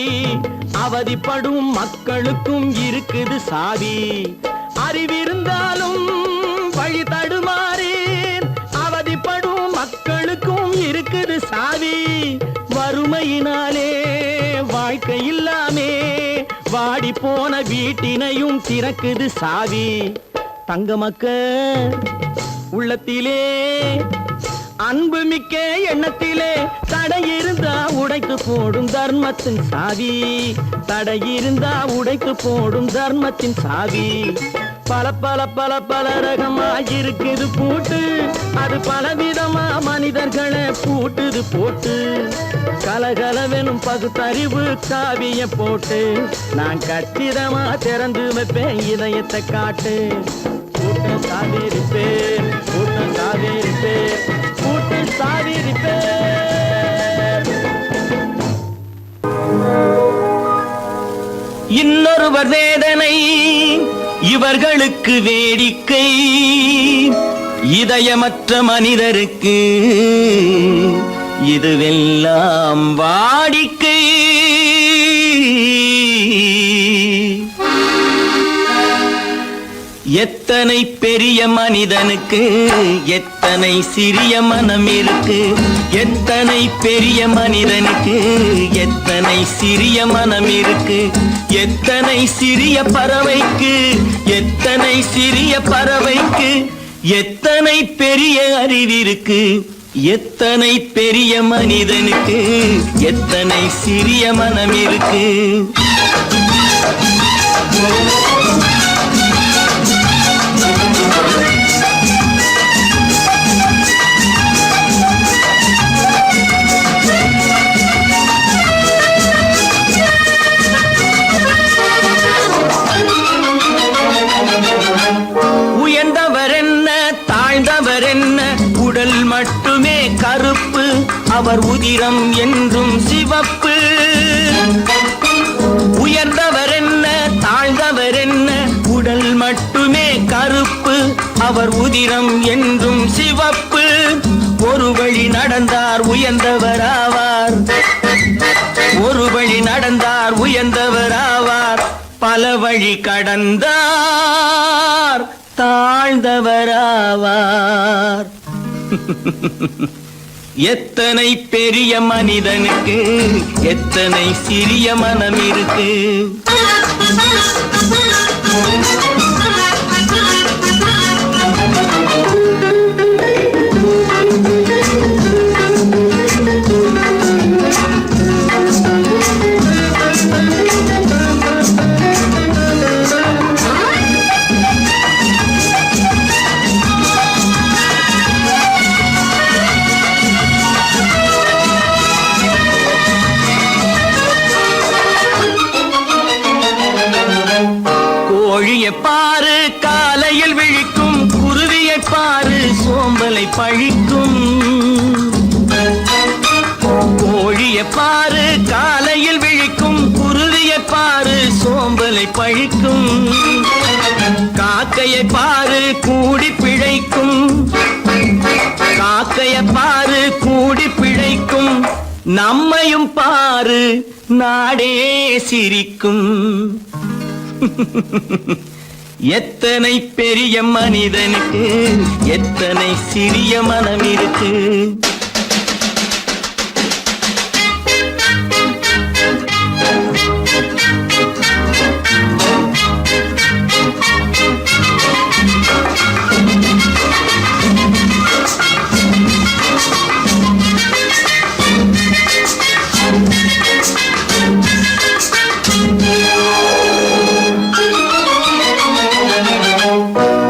அவதிப்படும் மக்களுக்கும் இருக்குது சாவி. அறிவிருந்தாலும் வழி தடுமாறி அவதிப்படும் மக்களுக்கும் இருக்குது சாவி. வறுமையினாலே வாழ்க்கை இல்லாமே வாடி போன வீட்டினையும் திறக்குது சாவி. தங்க மக்க உள்ளத்திலே அன்பு மிக்க எண்ணத்திலே தடை இருந்தா உடைத்து போடும் தர்மத்தின் சாவி. தடை இருந்தா உடைத்து போடும் தர்மத்தின் சாவி. பல பல பல பல ரகமா இருக்குது பூட்டு, அது பலவிதமா மனிதர்களை பூட்டுது போட்டு. கலகலவெனும் பகுத்தறிவு சாவிய போட்டு, நான் கச்சிதமா திறந்து வைப்பேன் இதயத்தை காட்டு. பூட்டு சாவிருப்பேன், பூட்டு சாவிருப்பேன், பூட்டு சாவிருப்பேன். இன்னொருவர் வேதனை இவர்களுக்கு வேடிக்கை, இதயமற்ற மனிதருக்கு இதுவெல்லாம் வாடிக்கை. எத்தனை பெரிய மனிதனுக்கு எத்தனை சிறிய மனம் இருக்கு. எத்தனை பெரிய மனிதனுக்கு எத்தனை சிறிய மனம் இருக்கு. எத்தனை சிறிய பறவைக்கு எத்தனை சிறிய பறவைக்கு எத்தனை பெரிய அறிவிருக்கு. எத்தனை பெரிய மனிதனுக்கு எத்தனை சிறிய மனம் இருக்கு. உயர்ந்தவர் என்ன தாழ்ந்தவர் என்ன, உடல் மட்டுமே கருப்பு, அவர் உதிரம் என்றும் சிவப்பு. உயர்ந்தவர் என்ன தாழ்ந்தவர் என்ன, உடல் மட்டுமே கருப்பு, அவர் உதிரம் என்றும் சிவப்பு. ஒரு வழி நடந்தார் உயர்ந்தவராவார், ஒரு வழி நடந்தார் உயர்ந்தவராவார். பல வழி கடந்தார் தாழ்ந்தவராவார். எத்தனை பெரிய மனிதனுக்கு எத்தனை சிறிய மனம் இருக்கு. கோழியை பாரு காலையில் விழிக்கும், குருவியை பாரு சோம்பலை பழிக்கும். கோழியை பாரு காலையில் விழிக்கும், குருவியை பாரு சோம்பலை பழிக்கும். காக்கையை பாரு கூடி பிழைக்கும், காக்கையை பாரு கூடி பிழைக்கும். நம்மையும் பாரு நாடே சிரிக்கும். எத்தனை பெரிய மனிதனுக்கு எத்தனை சிறிய மனம் இருக்கு.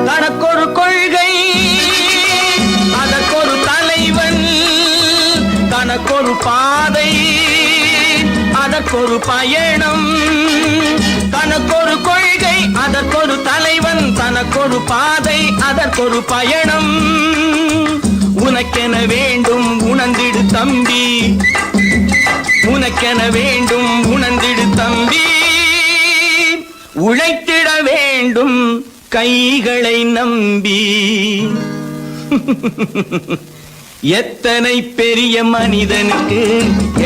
தனக்கொரு கொள்கை அதற்கொரு தலைவன், தனக்கொரு பாதை அதற்கொரு பயணம். தனக்கொரு கொள்கை அதற்கொரு தலைவன், தனக்கொரு பாதை அதற்கொரு பயணம். உனக்கென வேண்டும் உணர்ந்திடு தம்பி, உனக்கென வேண்டும் உணர்ந்திடு தம்பி. உழைத்திட வேண்டும் கைகளை நம்பி. எத்தனை பெரிய மனிதனுக்கு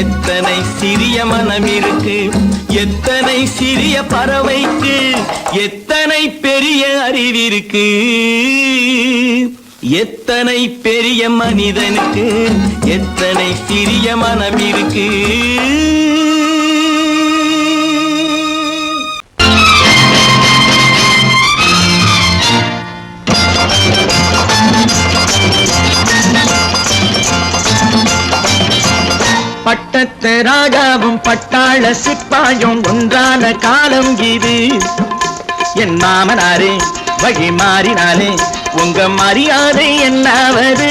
எத்தனை சிறிய மனம் இருக்கு. எத்தனை சிறிய பறவைக்கு எத்தனை பெரிய அறிவிருக்கு. எத்தனை பெரிய மனிதனுக்கு எத்தனை சிறிய மனம் இருக்கு. பட்டத்து ராஜாவும் பட்டாள சிப்பாயும் ஒன்றான காலம் இது. என் மாமனாரே வழி மாறினாலே உங்க மரியாதை என்னாவது.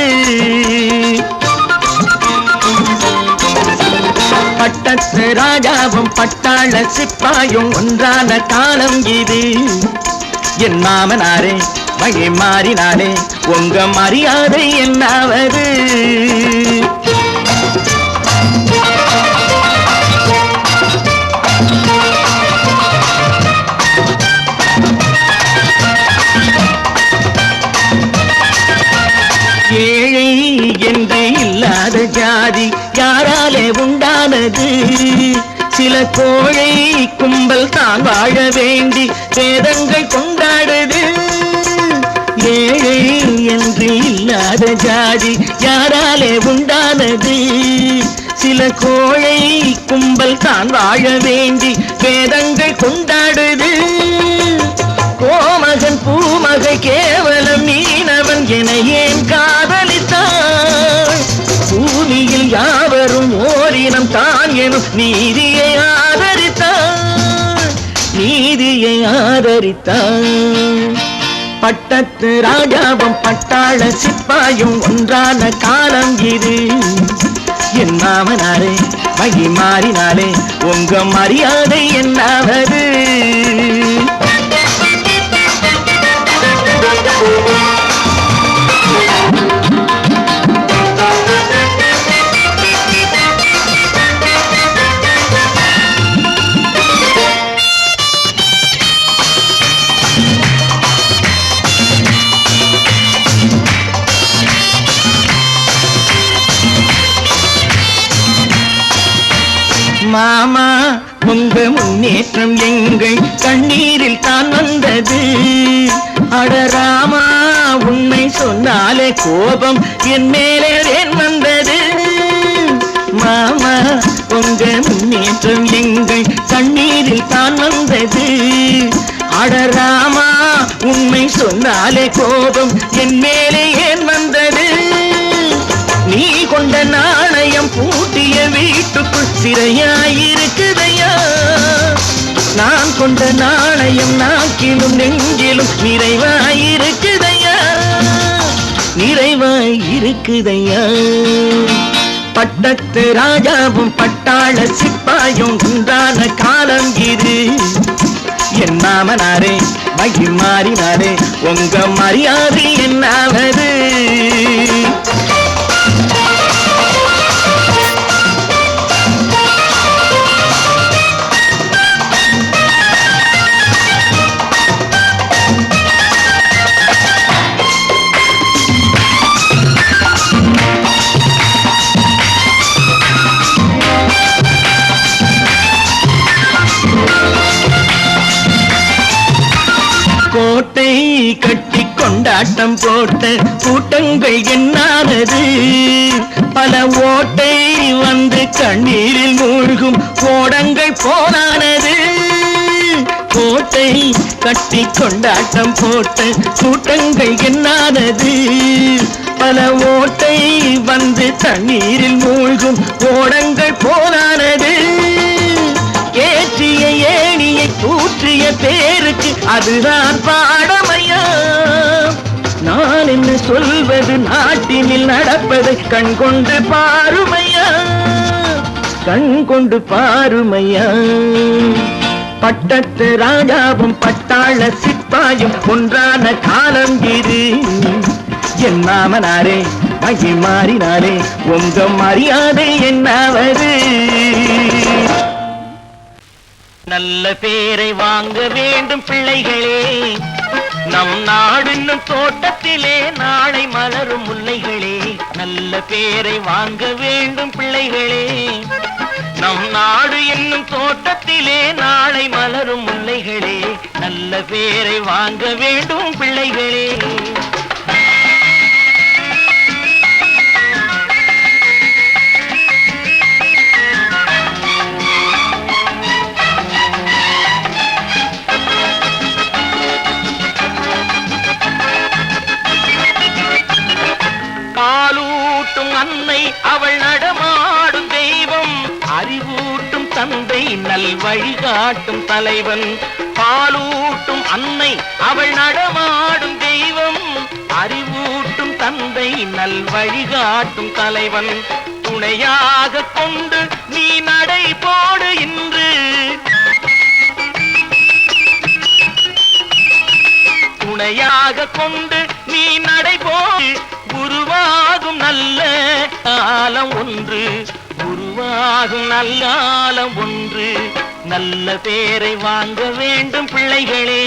பட்டத்து ராஜாவும் பட்டாள சிப்பாயும் ஒன்றான காலம் இது. என் மாமனாரே வழி மாறினாலே உங்க மரியாதை என்னாவது. ஏழை என்று இல்லாத ஜாதி யாராலே உண்டானது. சில கோழை கும்பல் தான் வாழ வேண்டி வேதங்கள் கொண்டாடுது. இல்லாத ஜாதி யாராலே உண்டானது? சில கோழை கும்பல் தான் வாழ வேண்டி வேதங்கள் கொண்டாடுது. கோமகன் பூமகை கேவலம் மீனவன் என ஏன் காதலித்தான்? பூமியில் யாவரும் ஓரினம் தான் எனும் நீதியை ஆதரித்தான், நீதியை ஆதரித்தான். பட்டத்து ராஜாவும் பட்டாள சிப்பாயும் ஒன்றான காலம் இது. என் மாமனாரே வகி மாறினாலே உங்க மரியாதை என்னாவது? மாமா உங்க முன்னேற்றம் எங்கள் கண்ணீரில் தான் வந்தது. அடராமா உண்மை சொன்னாலே கோபம் என் மேலே ஏன் வந்தது? மாமா உங்க முன்னேற்றம் எங்கள் கண்ணீரில் தான் வந்தது. அடராமா உண்மை சொன்னாலே கோபம் என் மேலே ஏன் வந்தது? நீ கொண்ட நாணயம் பூட்டிய வீட்டுக்குள் சிறையாயிருக்குதையா? நான் கொண்ட நாணயம் நாக்கிலும் நெஞ்சிலும் நிறைவாயிருக்குதையா, நிறைவாயிருக்குதையா. பட்டத்து ராஜாவும் பட்டாள சிப்பாயும் உண்டான காலம் இது. என் மாமனாரே மகி மாறினாரே உங்க மரியாதை என்னாவது? கோட்டை கட்டி கொண்டாட்டம் போட்ட கூட்டங்கள் என்னானது? பல ஓட்டை வந்து கண்ணீரில் மூழ்கும் கோடங்கள் போனானது. கோட்டை கட்டி கொண்டாட்டம் போட்ட கூட்டங்கள் என்னானது? பல ஓட்டை வந்து தண்ணீரில் மூழ்கும் கோடங்கள் போனானது. ஏற்றிய ஏணியை தூற்றிய பேருக்கு அதுதான் பாடமையா? நான் என்ன சொல்வது? நாட்டினில் நடப்பதை கண் கொண்டு பாருமையா, கண் கொண்டு பாருமையா. பட்டத்து ராஜாவும் பட்டாள சிப்பாயும் ஒன்றான காலம் இது. என் மாமனாரே மகி மாறினாரே உங்க மரியாதை என்னாவது? நல்ல பேரை வாங்க வேண்டும் பிள்ளைகளே, நம் நாடு என்னும் தோட்டத்திலே நாளை மலரும் முல்லைகளே. நல்ல பேரை வாங்க வேண்டும் பிள்ளைகளே, நம் நாடு என்னும் தோட்டத்திலே நாளை மலரும் முல்லைகளே. நல்ல பேரை வாங்க வேண்டும் பிள்ளைகளே. பாலூட்டும் அன்னை அவள் நடமாடும் தெய்வம், அறிவூட்டும் தந்தை நல் வழிகாட்டும் தலைவன். பாலூட்டும் அன்னை அவள் நடமாடும் தெய்வம், அறிவூட்டும் தந்தை நல் வழிகாட்டும் தலைவன். துணையாக கொண்டு நீ நடை போடு இன்று, துணையாக கொண்டு நீ நடை போடு. உருவாகும் நல்ல காலம் ஒன்று, உருவாகும் நல்ல காலம் ஒன்று. நல்ல பேரை வாங்க வேண்டும் பிள்ளைகளே,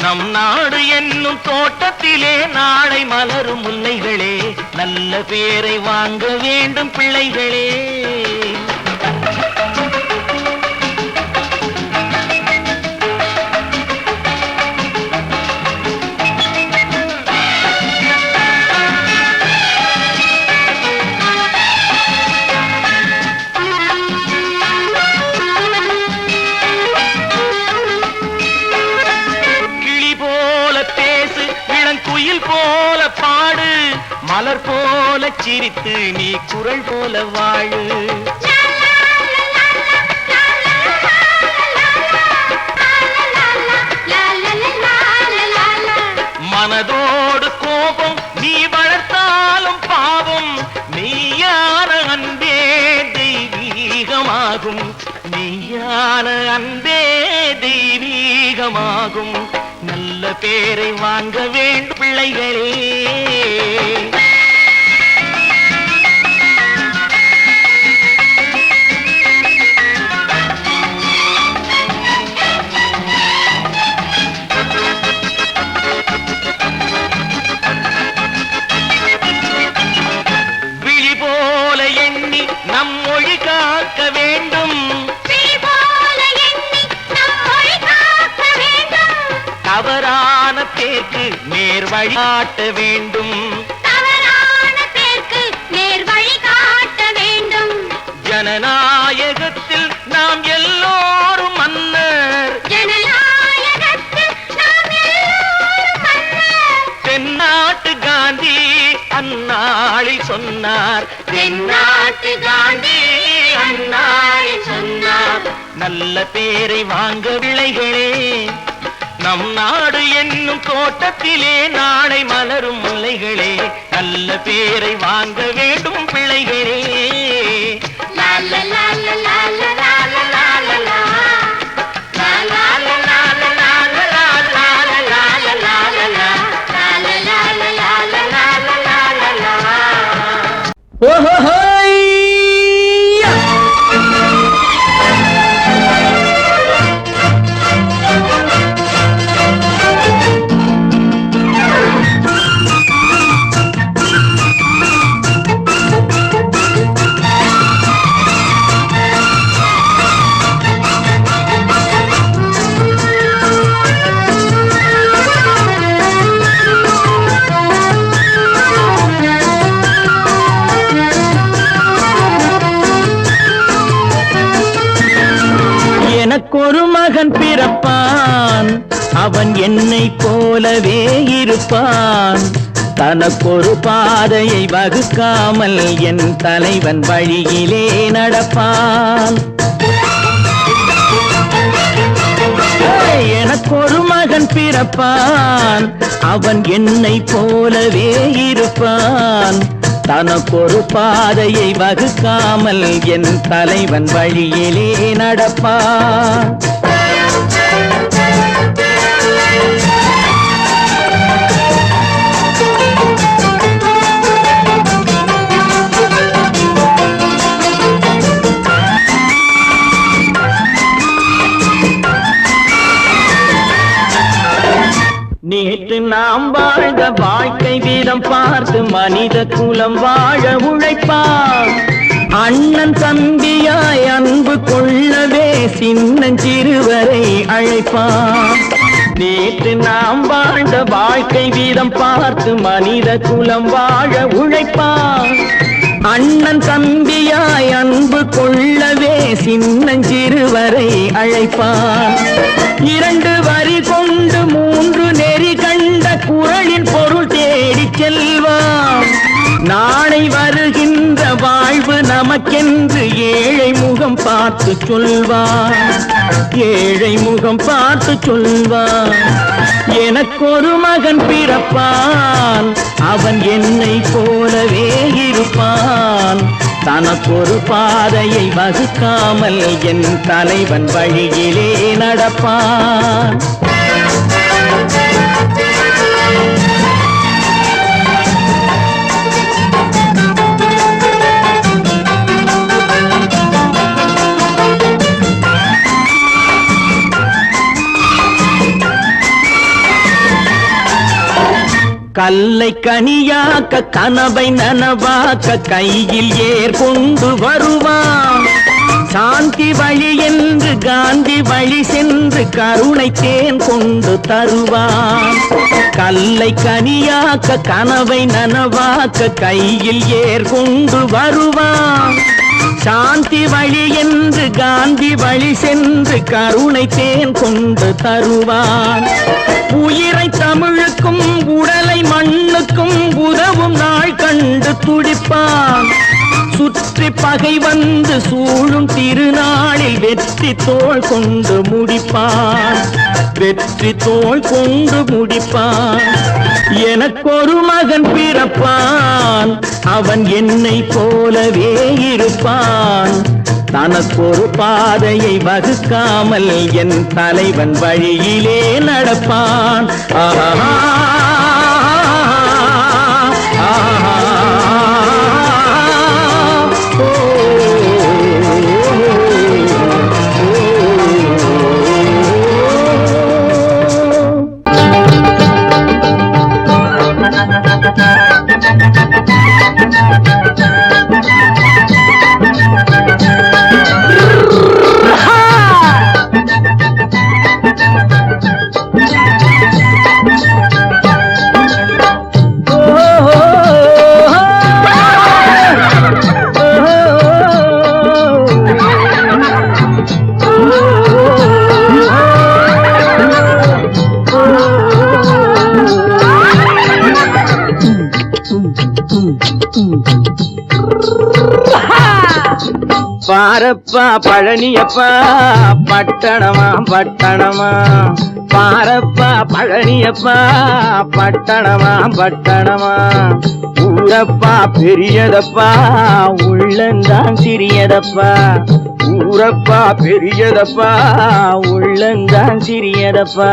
நம் நாடு என்னும் தோட்டத்திலே நாளை மலரும் முல்லைகளே. நல்ல பேரை வாங்க வேண்டும் பிள்ளைகளே. போல சிரித்து நீ குரல் போல வாழு. மனதோடு கோபம் நீ வளர்த்தாலும் பாவம், நீயான அன்பே தெய்வீகமாகும், நீயான அன்பே தெய்வீகமாகும். நல்ல பேரை வாங்க வேண்டும் பிள்ளைகளே. நம் மொழி காக்க வேண்டும், தவறான பேருக்கு நேர் வழி காட்ட வேண்டும், ஜனநாயகத்தில் நாம் எல்லோரும் மன்னர், தென்னாட்டு காந்தி அந்நாளில் சொன்னார், தென்னாட்டு காந்தி அந்நாளில் சொன்னார். நல்ல பேரை வாங்க பிள்ளைகளே, நம் நாடு என்னும் தோட்டத்திலே நாளை மலரும் முல்லைகளே. நல்ல பேரை வாங்க வேண்டும் பிள்ளைகளே. எனக்கொரு மகன் பிறப்பான், அவன் என்னை போலவே இருப்பான், தனக்கொரு பாதையை வகுக்காமல் என் தலைவன் வழியிலே நடப்பான். எனக்கொரு மகன் பிறப்பான், அவன் என்னை போலவே இருப்பான், தனக்கொரு பாதையை வகுக்காமல் என் தலைவன் வழியிலே நடப்பான். நேற்று நாம் வாழ்ந்த வாழ்க்கை வீதம் பார்த்து மனித குலம் வாழ உழைப்பான், அண்ணன் தம்பியாய் அன்பு கொள்ளவே சின்னஞ்சிறுவரை அழைப்பான். நேற்று நாம் வாழ்ந்த வாழ்க்கை வீதம் பார்த்து மனித குலம் வாழ உழைப்பான், அண்ணன் தம்பியாய் அன்பு கொள்ளவே சின்னஞ்சிறுவரை அழைப்பான். 2 வரி கொண்டு 3 நெறி கண்ட குறளின் பொருள் தேடிச் செல்வான். நாளை வருகின்ற வாழ்வு நமக்கென்று ஏழை முகம் பார்த்து சொல்வான், ஏழை முகம் பார்த்து சொல்வான். எனக்கொரு மகன் பிறப்பான், அவன் என்னை போலவே இருப்பான், தனக்கொரு பாதையை வகுக்காமல் என் தலைவன் வழியிலே நடப்பான். கல்லை கனியாக்க கனவை நனவாக்க கையில் ஏர் கொண்டு வருவான், சாந்தி வழி என்று காந்தி வழி சென்று கருணை தேன் கொண்டு தருவான். கல்லை கனியாக்க கனவை நனவாக்க கையில் ஏர் கொண்டு வருவான், சாந்தி வழி என்று காந்தி வழி சென்று கருணை தேன் கொண்டு தருவான். உயிரை தமிழுக்கும் உடலை மண்ணுக்கும் உதவும் நாள் கண்டு துடிப்பான். சுற்றி பகை வந்து சூழும் திருநாளில் வெற்றி தோள் கொண்டு முடிப்பான். வெற்றி தோள் கொண்டு முடிப்பான். எனக்கொரு மகன் பிறப்பான், அவன் என்னை போலவே இருப்பான். தனக்கொரு பாதையை வகுக்காமல் என் தலைவன் வழியிலே நடப்பான். ஆஹா பாரப்பா பழனியப்பா பட்டணமா பட்டணமா. பாரப்பா பழனியப்பா பட்டணமா பட்டணமா. ஊரப்பா பெரியதப்பா உள்ளந்தான் சிறியதப்பா. ஊரப்பா பெரியதப்பா உள்ளந்தான் சிறியதப்பா.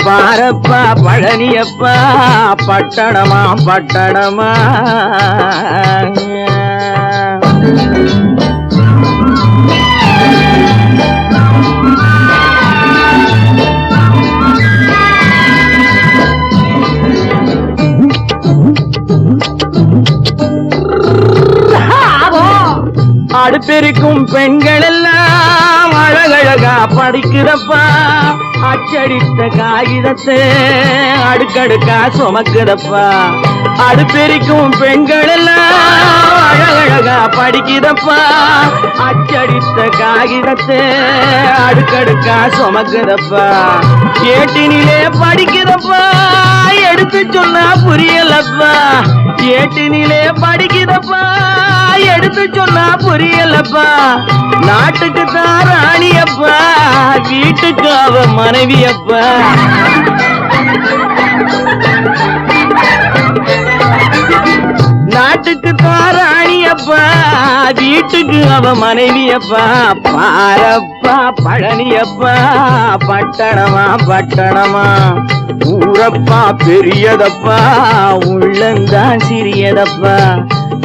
பாரப்பா பழனியப்பா பட்டணமா பட்டணமா. அடுப்பெருக்கும் பெண்கள் எல்லாம் அழகழகா படிக்கிறப்பா. அச்சடித்த காகிதத்தை அடுக்கடுக்கா சுமக்குதப்பா. அடுப்பெருக்கும் பெண்கள் எல்லாம் அழகழகா படிக்கிறப்பா. அச்சடித்த காகிதத்தை அடுக்கடுக்கா சுமக்குதப்பா. ஏட்டினிலே படிக்கிறப்பா, எடுத்து சொன்னா புரியலப்பா. ஏட்டினிலே படிக்கிறப்பா, எடுத்து சொன்னா புரியலப்பா. நாட்டுக்கு தான் ராணியப்பா, வீட்டுக்கு அவ மனைவியப்பா. நாட்டுக்கு தான் ராணியப்பா, வீட்டுக்கு அவ மனைவியப்பா. பாரப்பா பழனியப்பா பட்டணமா பட்டணமா. ஊரப்பா பெரியதப்பா உள்ளந்தான் சிறியதப்பா.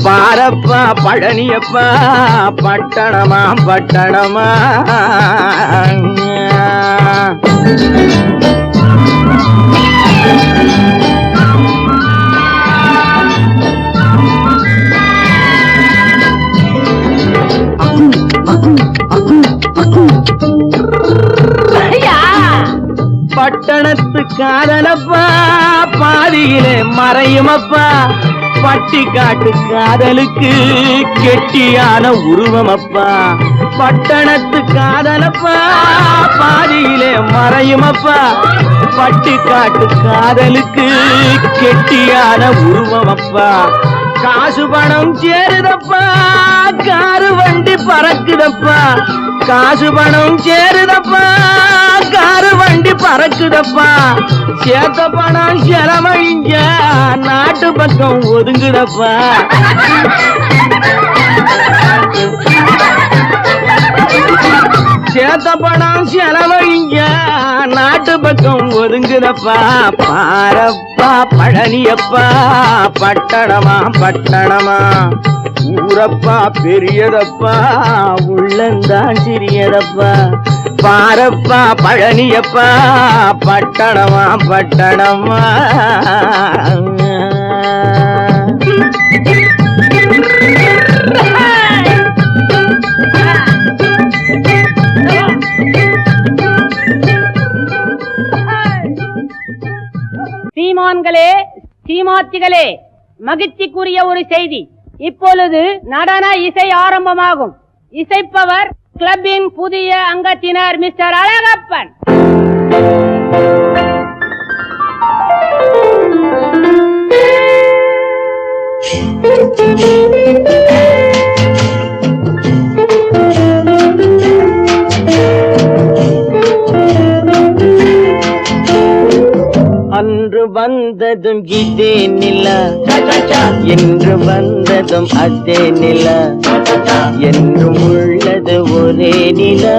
பாரப்பா பழனியப்பா பட்டணமா பட்டணமா. பட்டணத்து காதலப்பா பாதியிலே மறையுமப்பா. பட்டி காட்டு காதலுக்கு கெட்டியான உருவமப்பா. பட்டணத்து காதலப்பா பாதியிலே மறையுமப்பா. பட்டி காட்டு காதலுக்கு கெட்டியான உருவமப்பா. காசு பணம் சேருதப்பா, காரு வண்டி பறக்குதப்பா. காசு பணம் சேருதப்பா, காரு வண்டி பறக்குதப்பா. சேர்த்த பணம் செலவழிஞ்ச நாட்டு பக்கம் ஒதுங்குதப்பா. சேர்த்த பணம் செலவழிஞ்ச நாட்டு பக்கம் ஒதுங்குதப்பா. பாரப்பா பழனியப்பா பட்டணமா பட்டணமா. ஊரப்பா பெரியதப்பா உள்ளந்தான் சிறியதப்பா. பாரப்பா பழனியப்பா பட்டணமா பட்டணமா. சீமான்களே, சீமாத்திகளே, மகிழ்ச்சிக்குரிய ஒரு செய்தி. இப்பொழுது நடன இசை ஆரம்பமாகும். இசைப்பவர் கிளப்பின் புதிய அங்கத்தினர் மிஸ்டர் அழகப்பன். அன்று வந்ததும் இதே நிலா, என்று வந்ததும் அதே நிலா, என்றும் உள்ளது ஒரே நிலா,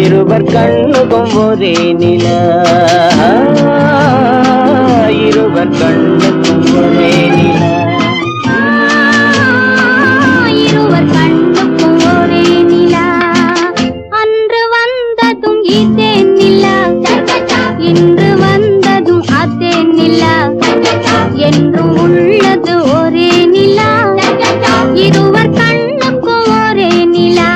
இருவர் கண்ணுக்கும் ஒரே நிலா, இருவர் கண்ணுக்கும் ஒரே நிலா, இருவர் கண்ணுக்கும் ஒரே நிலா. அன்று வந்ததும் இதே நிலா, இன்று வந்ததும் அதே நிலா, என்றும் உள்ளது ஒரே நிலா, இருவர் கண்ணுக்கும் ஒரே நிலா,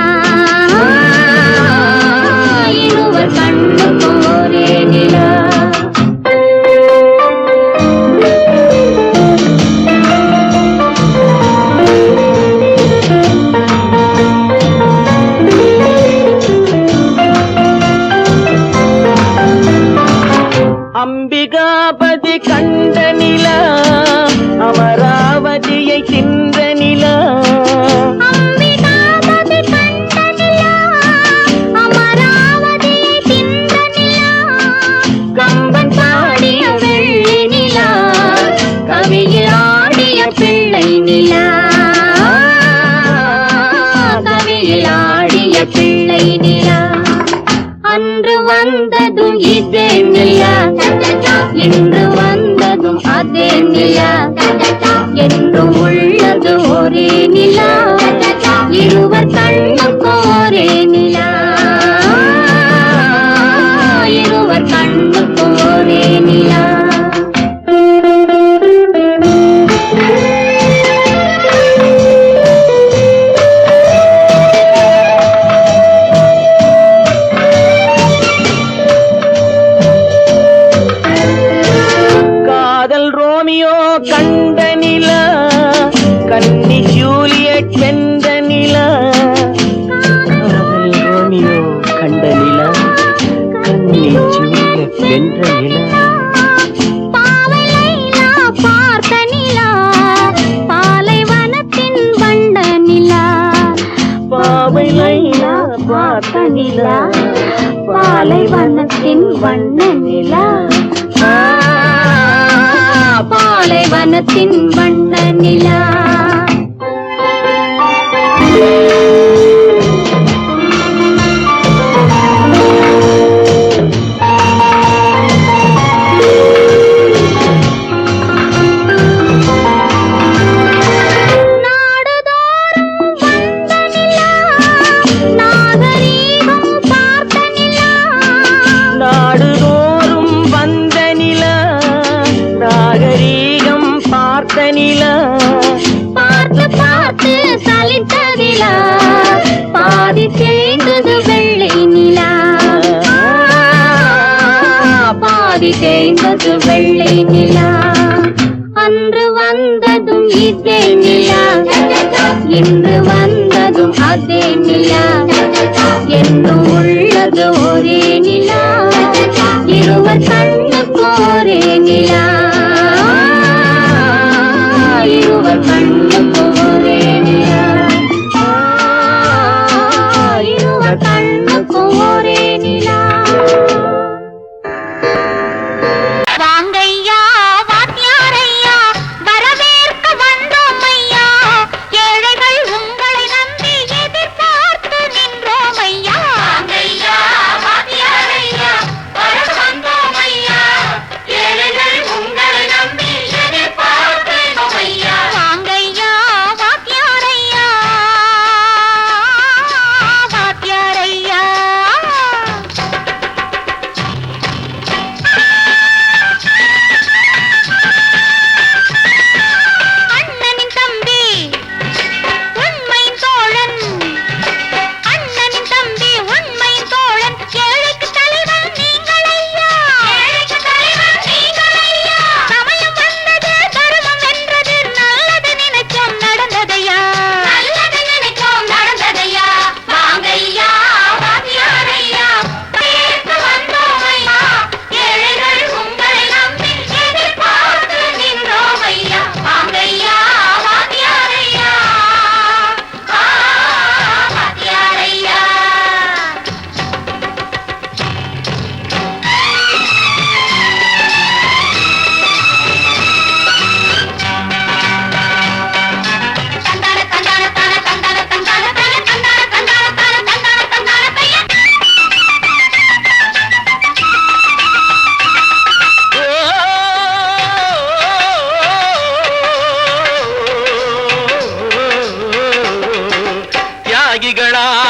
இருவர் கண்ணுக்கும் ஒரே நிலா. அம்பிகாபதி கண்ட நிலா, அமராவதியை தின்ற நிலா, அம்பிகாபதி கண்ட நிலா, அமராவதியை தின்ற நிலா, கம்பன் பாடிய வெள்ளி நிலா, கவியில் ஆடிய பிள்ளை நிலா, கவியில் ஆடிய பிள்ளை நிலா. அன்று வந்ததும் இதே நிலா, இன்று வந்ததும் அதே நிலா, என்றும் உள்ளது ஒரே நிலா, இருவர் கண்ணுக்கும் ஒரே நிலா, இருவர் கண்ணுக்கும் ஒரே நிலா. கண்ட நிலா, கன்னி ஜூலியட் வென்ற நிலா, காதல் ரோமியோ கண்ட நிலா, கன்னி ஜூலியட் வென்ற நிலா, பாவை லைலா பார்த்த நிலா, பாலைவனத்தின் வண்ட நிலா, பாவை லைலா பார்த்த நிலா, பாலைவனத்தின் வண்ண நிலா, பாலைவனத்தின் வண்ண நிலா. பார்த்து பார்த்து சலித்ததிலா, பாதி தேய்ந்தது வெள்ளை நிலா, பாதி தேய்ந்தது வெள்ளை நிலா. அன்று வந்ததும் இதே நிலா, இன்று வந்ததும் அதே நிலா, என்றும் உள்ளது ஒரே நிலா, இருவர் கண்ணுக்கும் ஒரே நிலா, இருவர் கண்ணுக்கும் ஒரே நிலா, இருவர் கண்ணுக்கும் ஒரே நிலா. வாங்கையா வாத்தியாரையா, வரவேற்க வந்தோம் ஐயா, ஏழைகள் உங்களை நம்பி எதிர்பார்த்து நின்றோம் ஐயா. வாங்கையா வாத்தியாரையா, வர வந்தோம் ஐயா, ஏழைகள் உங்களை நம்பி எதிர்பார்த்து ஐயா. வாங்கையா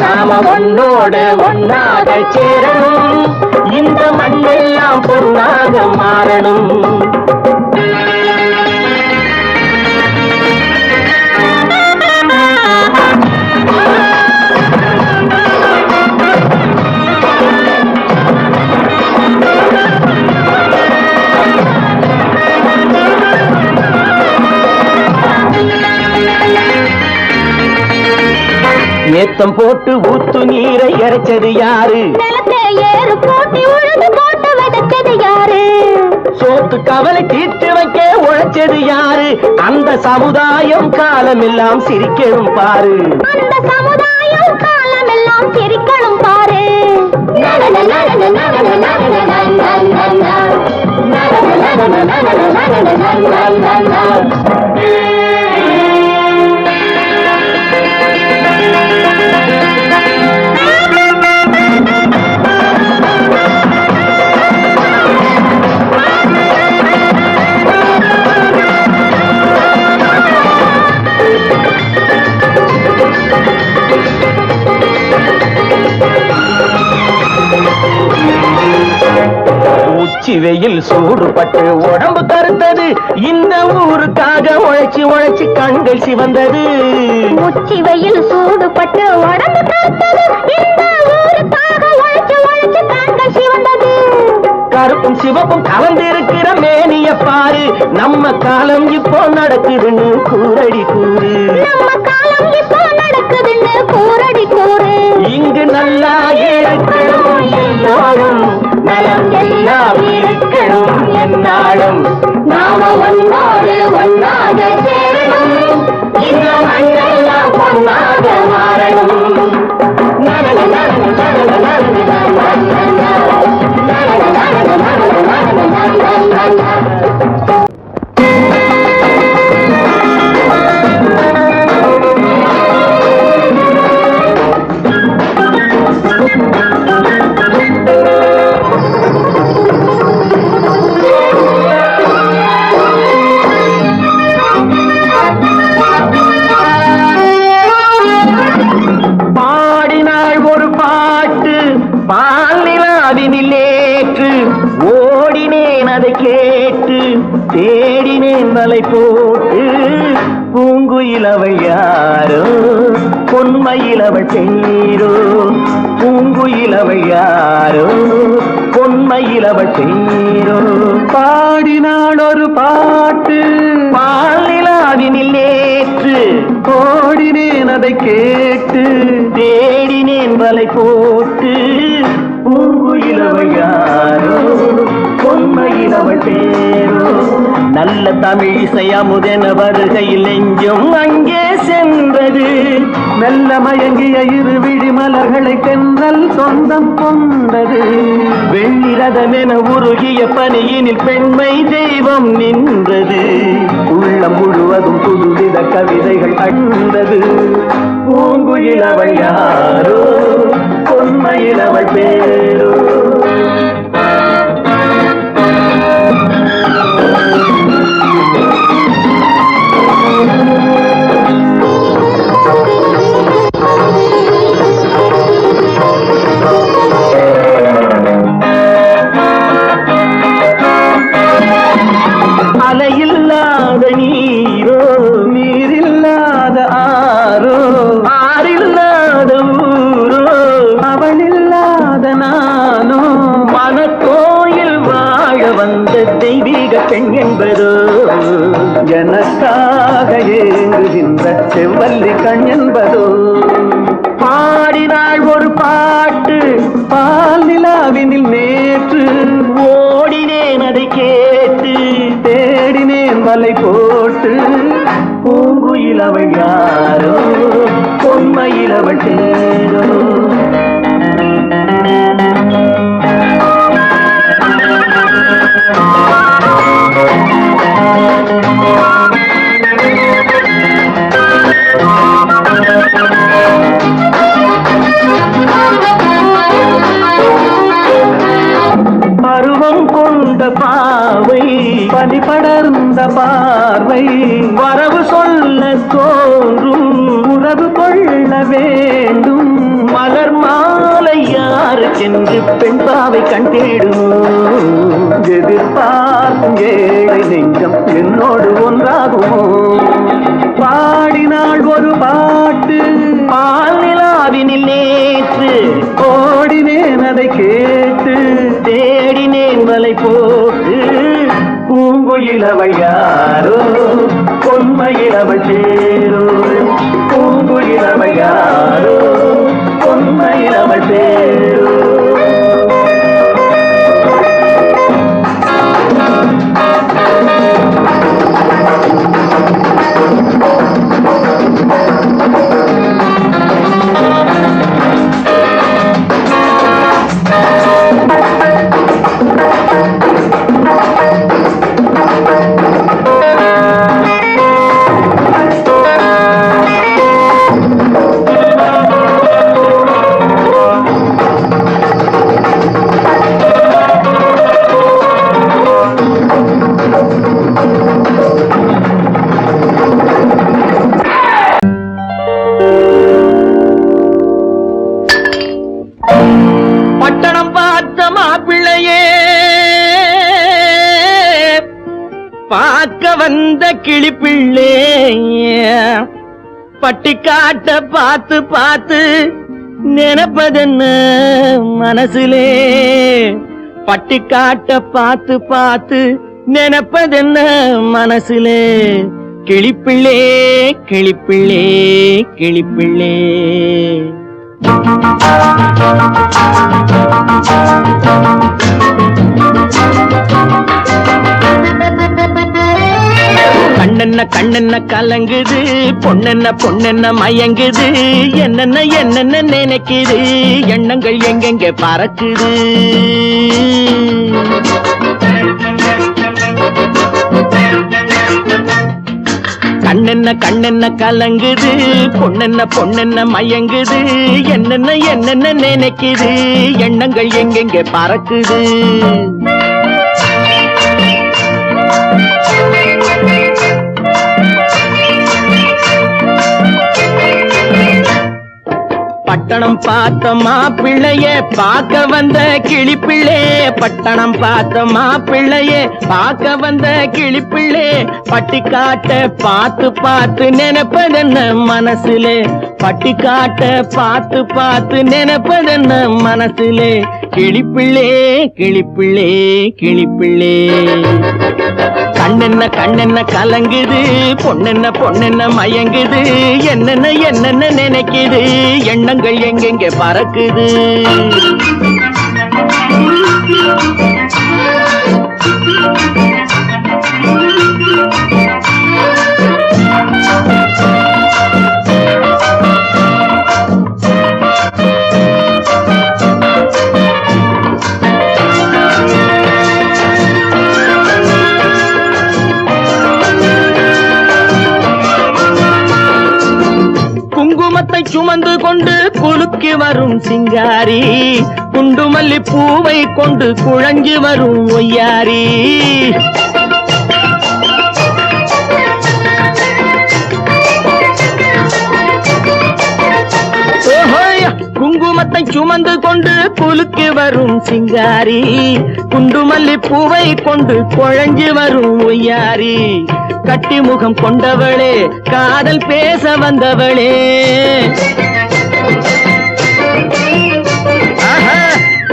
நாம ஒன்னோடு ஒன்னாக சேரணும், இந்த மண்ணெல்லாம் பொன்னாக மாறணும். ஏத்தம் போட்டு ஊத்து நீரை இறைச்சது யாரு? நிலத்தை ஏறு போட்டி உழுது போட்டு விதைச்சது யாரு? சோத்து கவலை தீர்த்து வைக்க உழைச்சது யாரு? அந்த சமுதாயம் காலமெல்லாம் சிரிக்கணும் பாரு. அந்த சமுதாயம் காலமெல்லாம் சிரிக்கணும் பாரு. உச்சி வெயில் சூடுபட்டு உடம்பு கருத்தது, இந்த ஊருக்காக உழைச்சி உழைச்சி கண்கள் சிவந்தது. உச்சி வெயில் சூடுபட்டு உடம்பு கருத்தது, இந்த ஊருக்காக உழைச்சு உழைச்சு கண்கள் சிவந்தது. கருப்பும் சிவப்பும் கலந்திருக்கிற மேனிய பாரு, நம்ம காலம் இப்போ நடக்குதுன்னு கூரடி கூறு. நம்ம காலம் இப்போ நடக்குதுன்னு கூரடி கூறு. இங்கு நல்லா இருக்கணும் எல்லாரும், நலம் எல்லாம் இருக்கணும் என்னாலும். நாம ஒன்னோடு ஒன்னாக சேரணும், இந்த மண்ணெல்லாம் பொன்னாக மாறணும். பாடினாள் ஒரு பாட்டு பாலினாவினில் ஏற்று, ஓடினேன் அதை கேட்டு தேடினேன் வலை போட்டு. பூங்குயிலவை யாரோ பொன்மையிலவள் பேரோ, பூங்குயிலவை யாரோ பொன்மையிலவள் பேரோ. பாடினாள் ஒரு பாட்டு பாலினாவினில் ஏற்று, ஓடினேன் அதை கேட்டு தேடினேன் வலை போட்டு. பூங்குயிலவை யாரோ பொன்மையிலவள் பேரோ. நல்ல தமிழிசை அமுதென வருகையில் நெஞ்சும் அங்கே சென்றது, மெல்ல மயங்கிய இரு விழி மலர்களை தென்றல் சொந்தம் கொண்டது. வெண்ணிரதமென உருகிய பனியினில் பெண்மை தெய்வம் நின்றது, உள்ளம் முழுவதும் புதுவித கவிதைகள் அண்டது. பூங்குயிலவள் யாரோ பொன்மையிலவள் பேரோ. அலையில்லாத நீரோ நீரில்லாத ஆரோ, ஆறில்லாத ஊரோ அவளில்லாத நானோ. மனக்கோயில் வாழ வந்த தெய்வீக பெண் என்பதோ, எனக்காக ஏங்குகின்ற செவ்வல்லி கண் என்பதோ. பாடினாள் ஒரு பாட்டு பால் நிலாவினில் நேற்று, ஓடினேன் அதை கேட்டு தேடினேன் வலை போட்டு. பூங்குயிலவை யாரோ பொன்மையிலவள் பேரோ. பருவம் கொண்ட பாவை பனிபடர் அந்த பார்வை வரவு சொல்ல தோன்றும் உறவு கொள்ள வேண்டும் மலர் மாலை யாருக்கென்று பெண் பாவை கண் தேடும் எதிர்பார்க்கும் ஏழை நெஞ்சம் என்னோடு ஒன்றாகுமோ பாடினாள் ஒரு பாட்டு பால் நிலாவினில் நேற்று ஓடினேன் அதை கேட்டு தேடினேன் வலை போட்டு பூங்குயிலவள் யாரோ பொன்மையிலவள் சேரோ பூங்குயிலவள் யாரோ பொன்மையிலவள் சேரோ பட்டணம் பார்த்த மாப்பிள்ளையே பார்க்க வந்த கிளிப்பிள்ளே பட்டிக்காட்ட பார்த்து பார்த்து நினைப்பதென்ன மனசுலே பட்டிக்காட்ட பார்த்து பார்த்து நினைப்பதென்ன மனசுலே கிளிப்பிள்ளே கிளிப்பிள்ளே கிளிப்பிள்ளே கண்ணென்ன கண்ணென்ன கலங்குது பொண்ணென்ன பொண்ணென்ன மயங்குது என்னென்ன என்னென்ன நினைக்குது எண்ணங்கள் எங்கெங்க பறக்குது கண்ணென்ன கண்ணென்ன கலங்குது பொண்ணென்ன பொண்ணென்ன மயங்குது என்னென்ன என்னென்ன நினைக்குது எண்ணங்கள் எங்கெங்க பறக்குது பட்டணம் பார்த்த மாப்பிள்ளைய பார்க்க வந்த கிளிப்பிள்ளே பட்டணம் பார்த்த மாப்பிள்ளைய பார்க்க வந்த கிளிப்பிள்ளே பட்டிக்காட்ட பார்த்து பார்த்து நினைப்பதென்ன மனசுலே பட்டிக்காட்ட பார்த்து பார்த்து நினைப்பதென்ன மனசுலே கிளிப்பிள்ளே கிளிப்பிள்ளே கிளிப்பிள்ளே கண்ணென்ன கண்ணென்ன கலங்குது பொண்ணென்ன பொண்ணென்ன மயங்குது என்னென்ன என்னென்ன நினைக்குது எண்ணங்கள் எங்கெங்க பறக்குது குங்குமத்தை சுமந்து கொண்டு குலுக்கி வரும் சிங்காரி குண்டுமல்லி பூவை கொண்டு குழஞ்சி வரும் ஒய்யாரி குங்குமத்தை சுமந்து கொண்டு குலுக்கி வரும் சிங்காரி குண்டுமல்லி பூவை கொண்டு குழஞ்சி வரும் ஒய்யாரி கட்டி முகம் கொண்டவளே காதல் பேச வந்தவளே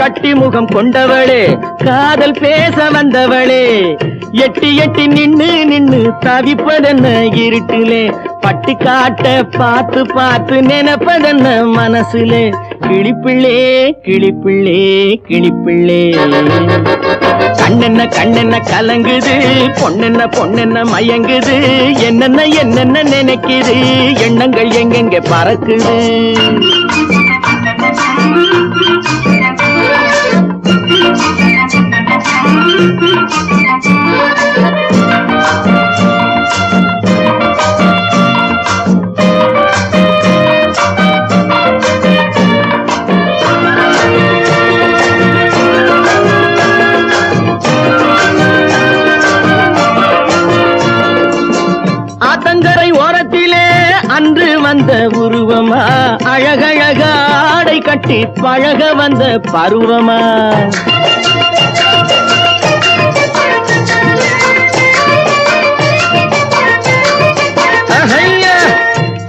கட்டி முகம் கொண்டவளே காதல் பேச வந்தவளே எட்டி எட்டி நின்னு நின்னு தவிப்பதென்ன இருட்டிலே பட்டி காட்ட பார்த்து பார்த்து நினைப்பதென்ன மனசுலே கிளிப்பிள்ளே கிளிப்பிள்ளே கிளிப்பிள்ளே கண்ணென்ன கண்ணென்ன கலங்குது பொண்ணென்ன பொண்ணென்ன மயங்குது என்னென்ன என்னென்ன நினைக்குது எண்ணங்கள் எங்கெங்க பறக்குது அழகழக ஆடை கட்டி பழக வந்த பருவமா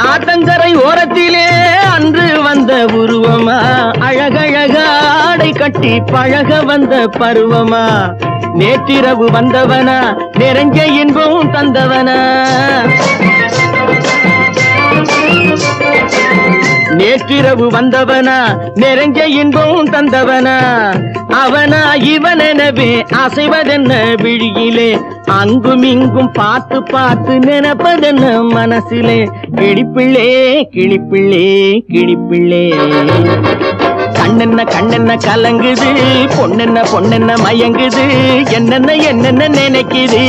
ஆத்தங்கரை ஓரத்திலே அன்று வந்த உருவமா அழகழக ஆடை கட்டி பழக வந்த பருவமா நேற்றிரவு வந்தவனா நிறைஞ்ச இன்பம் தந்தவனா நேற்றிரவு வந்தவனா நிறைஞ்ச இன்பம் தந்தவனா அவனா இவனெனவே அசைவதென்ன விழியிலே அங்கும் இங்கும் பார்த்து பார்த்து நினைப்பதென்ன மனசிலே கிளிப்பிள்ளே கிளிப்பிள்ளே கிளிப்பிள்ளே கண்ணென்ன கலங்குது பொண்ணென்ன மயங்குது என்னென்ன நினைக்குது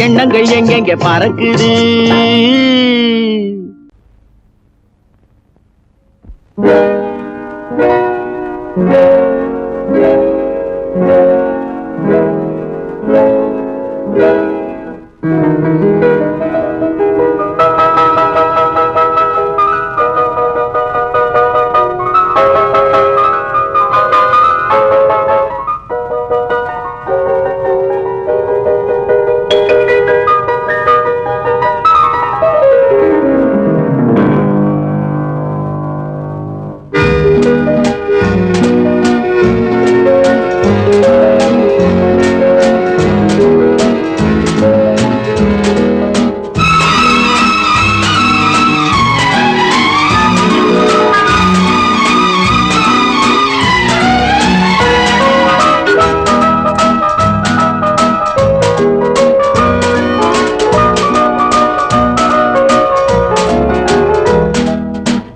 எண்ணங்கள் எங்கெங்க பறக்குது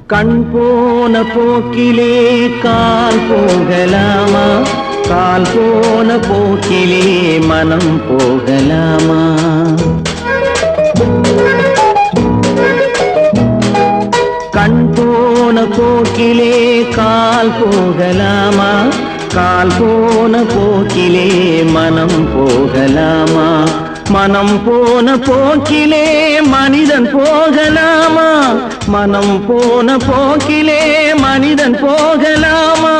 கண் போன போக்கிலே கால் போகலாமா கால் போன போக்கிலே மனம் போகலாமா கண் போன போக்கிலே கால் போகலாமா கால் போன போக்கிலே மனம் போகலாமா மனம் போன போக்கிலே மனிதன் போகலாமா மனம் போன போக்கிலே மனிதன் போகலாமா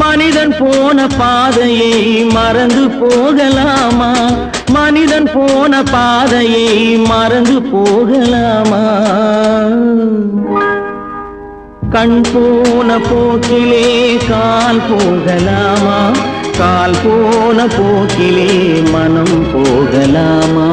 மனிதன் போன பாதையை மறந்து போகலாமா மனிதன் போன பாதையை மறந்து போகலாமா கண் போன போக்கிலே கால் போகலாமா கால் போன போக்கிலே மனம் போகலாமா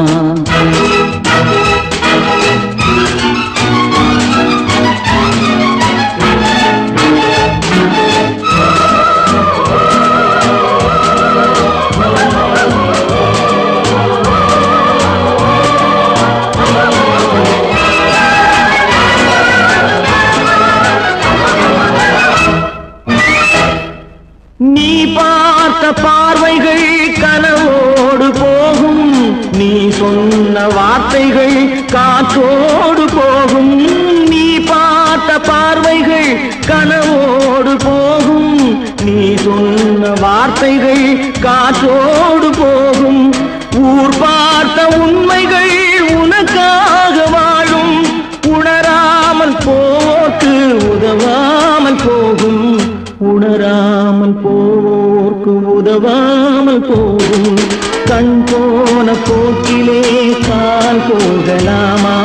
நீ பார்த்த பார்வைகள் கனவோடு போகும் நீ சொன்ன வார்த்தைகள் காற்றோடு போகும் நீ பார்த்த பார்வைகள் கனவோடு போகும் நீ சொன்ன வார்த்தைகள் காற்றோடு போகும் ஊர் பார்த்த உண்மைகள் உனக்காக வாழும் உணராமல் போக்கு உதவாமல் போகும் உணராமல் போர்க்கு உதவாமல் போகும் கண் போன போக்கிலே கால் போகலாமா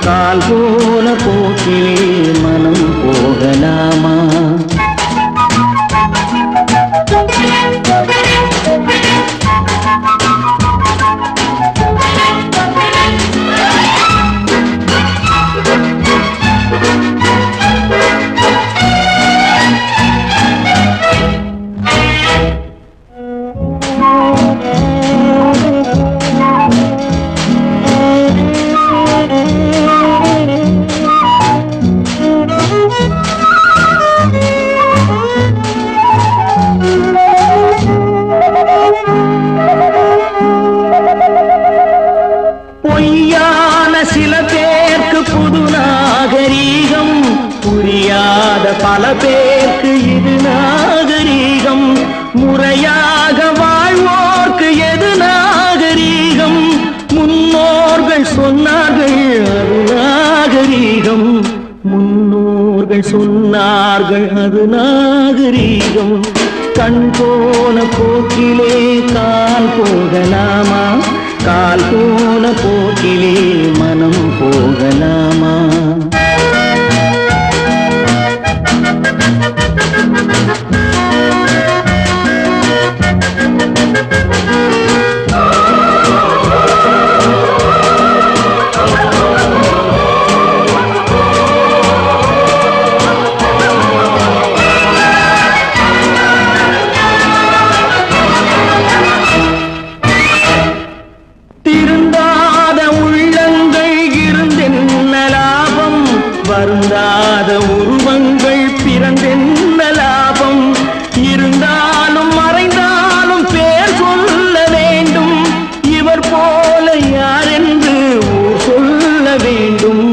கால் போன போக்கிலே மனம் போகலாமா பொய்யான சில பேருக்கு புது நாகரீகம் புரியாத பல பேருக்கு இது நாகரீகம் முறையாக வாழ்வோர்க்கு எது நாகரீகம் முன்னோர்கள் சொன்னார்கள் அது நாகரீகம் முன்னோர்கள் முன்னோர்கள் சொன்னார்கள் அது நாகரீகம். கண் போன போக்கிலே கால் போகலாமா, கால் போன போக்கிலே மனம் போகலாமா? வருந்தாத உருவங்கள் பிறந்தென்ன லாபம்? இருந்தாலும் மறைந்தாலும் பேர் சொல்ல வேண்டும். இவர் போல யாரென்று ஊர் சொல்ல வேண்டும்.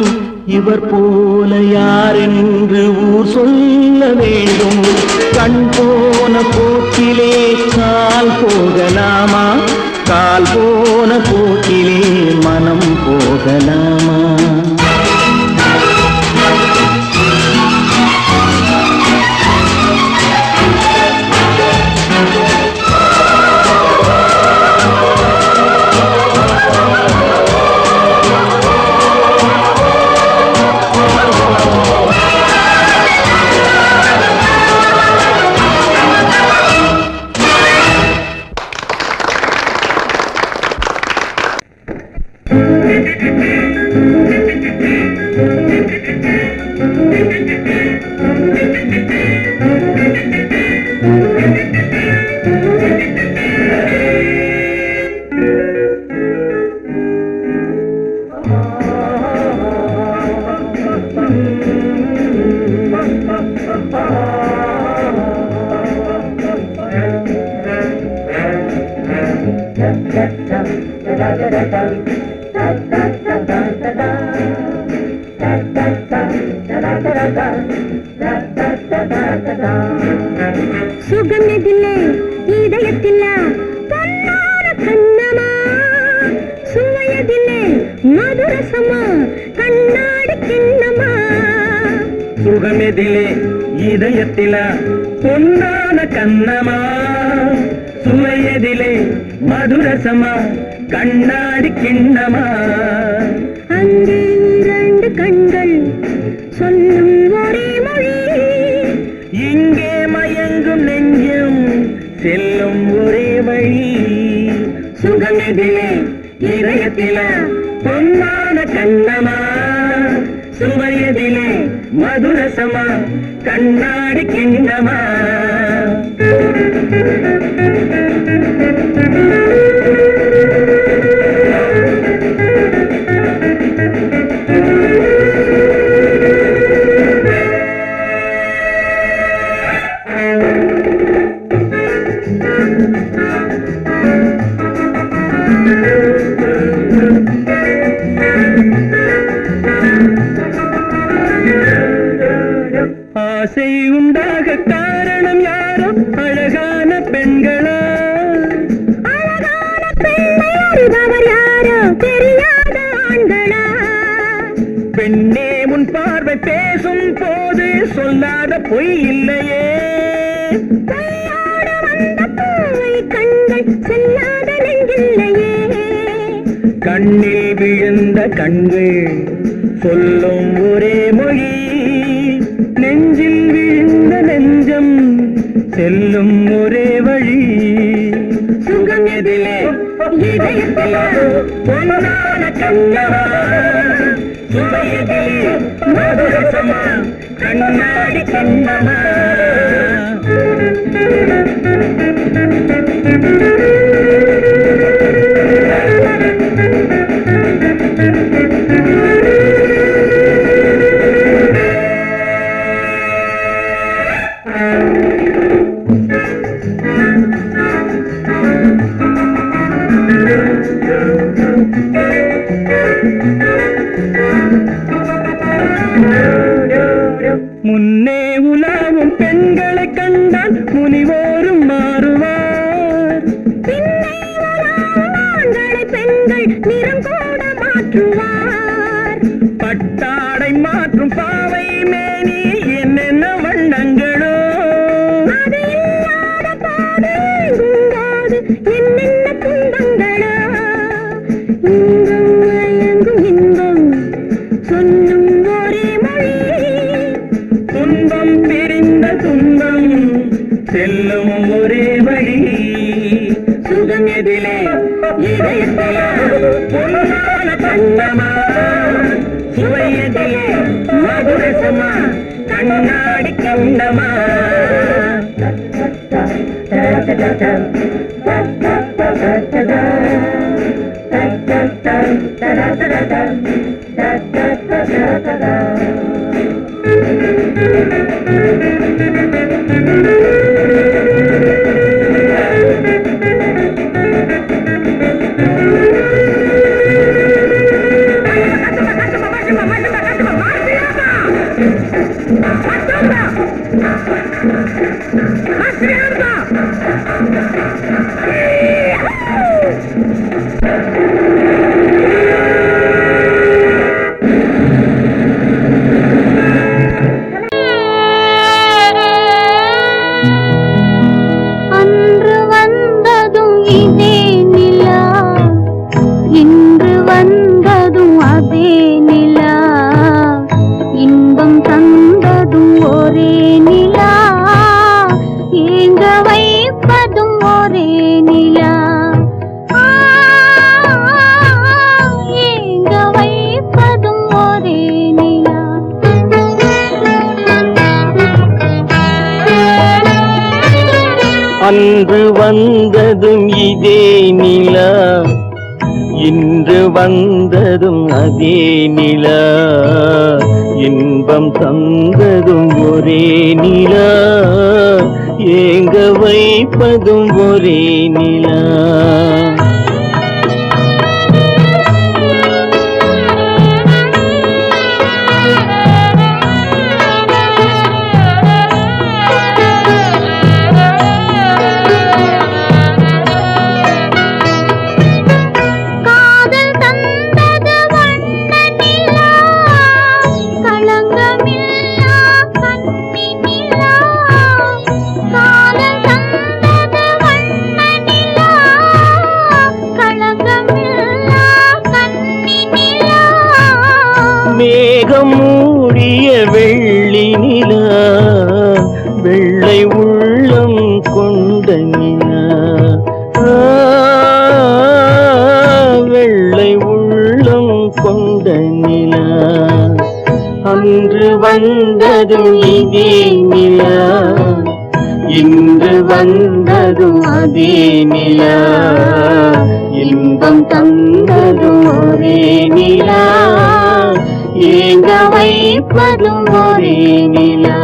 இவர் போல யாரென்று ஊர் சொல்ல வேண்டும். கண் போன போக்கிலே கால் போகலாமா, கால் போன போக்கிலே மனம் போகலாமா? சுகமெதிலே இதயத்தில பொன்னார கண்ணமா, சுவையதிலே மதுரசமா கண்ணாடி கிண்ணமா. சுகமெதிலே இதயத்தில பொன்னான கண்ணமா, சுவையதிலே மதுரசமா கண்ணாடி கிண்ணமா. அங்கே இரண்டு கண்கள் சொல்லும் ஒரே மொழி, இங்கே மயங்கும் நெஞ்சம் செல்லும் ஒரே வழி. சுகமெதிலே இதயத்தில பொன்னான கண்ணமா, சுவையதிலே மதுரசமா கண்ணாடி கிண்ணமா. ஆசை உண்டாக காரணம் யாரோ அழகான பெண்களா, அழகான பெண்ணை அறிபவர் யாரோ தெரியாத ஆண்களா. பெண்ணே உன் பார்வை பேசும் போது சொல்லாத பொய் இல்லையே. கையோடு வந்த பூவை கண்கள் செல்லாத நெஞ்சில்லையே. கண்ணில் விழுந்த கண்கள் சொல்லும் ஒரே மொழி, நெஞ்சில் விழுந்த நெஞ்சம் செல்லும் ஒரே வழி. சுகம் எதிலே இதயத்தில பொன்னான கண்ணமா, சுவையதிலே மதுரசமா கண்ணாடி கண்ணமா. முன்னே உலாவும் பெண் போல கண்ணமா சுவையதிலே மதுரசமா கண்ணாடி கண்ணமா அன்று வந்ததும் இதே நிலா இன்று வந்ததும் அதே நிலா இன்பம் தந்ததும் ஒரே நிலா ஏங்க வைப்பதும் ஒரே நிலா ஏங்க வைப்பதும் ஒரே நிலா அன்று வந்ததும் இதே நிலா இன்று வந்ததும் அதே நிலா இன்பம் தந்ததும் ஒரே நிலா ஏங்க வைப்பதும் ஒரே நிலா காதல் தந்தது வண்ண நிலா களங்கமில்லா கண்ணி நிலா காதல் தந்தது வண்ண நிலா களங்கமில்லா கண்ணி நிலா மேகம் மூடிய வெள்ளி நிலா வெள்ளை உள்ளம் கொண்ட நிலா வெள்ளை உள்ளம் கொண்ட நிலா அன்று வந்ததும் இதே நிலா இன்று வந்ததும் அதே நிலா இன்பம் தந்ததும் ஒரே நிலா ஏங்க வைப்பதும் ஒரே நிலா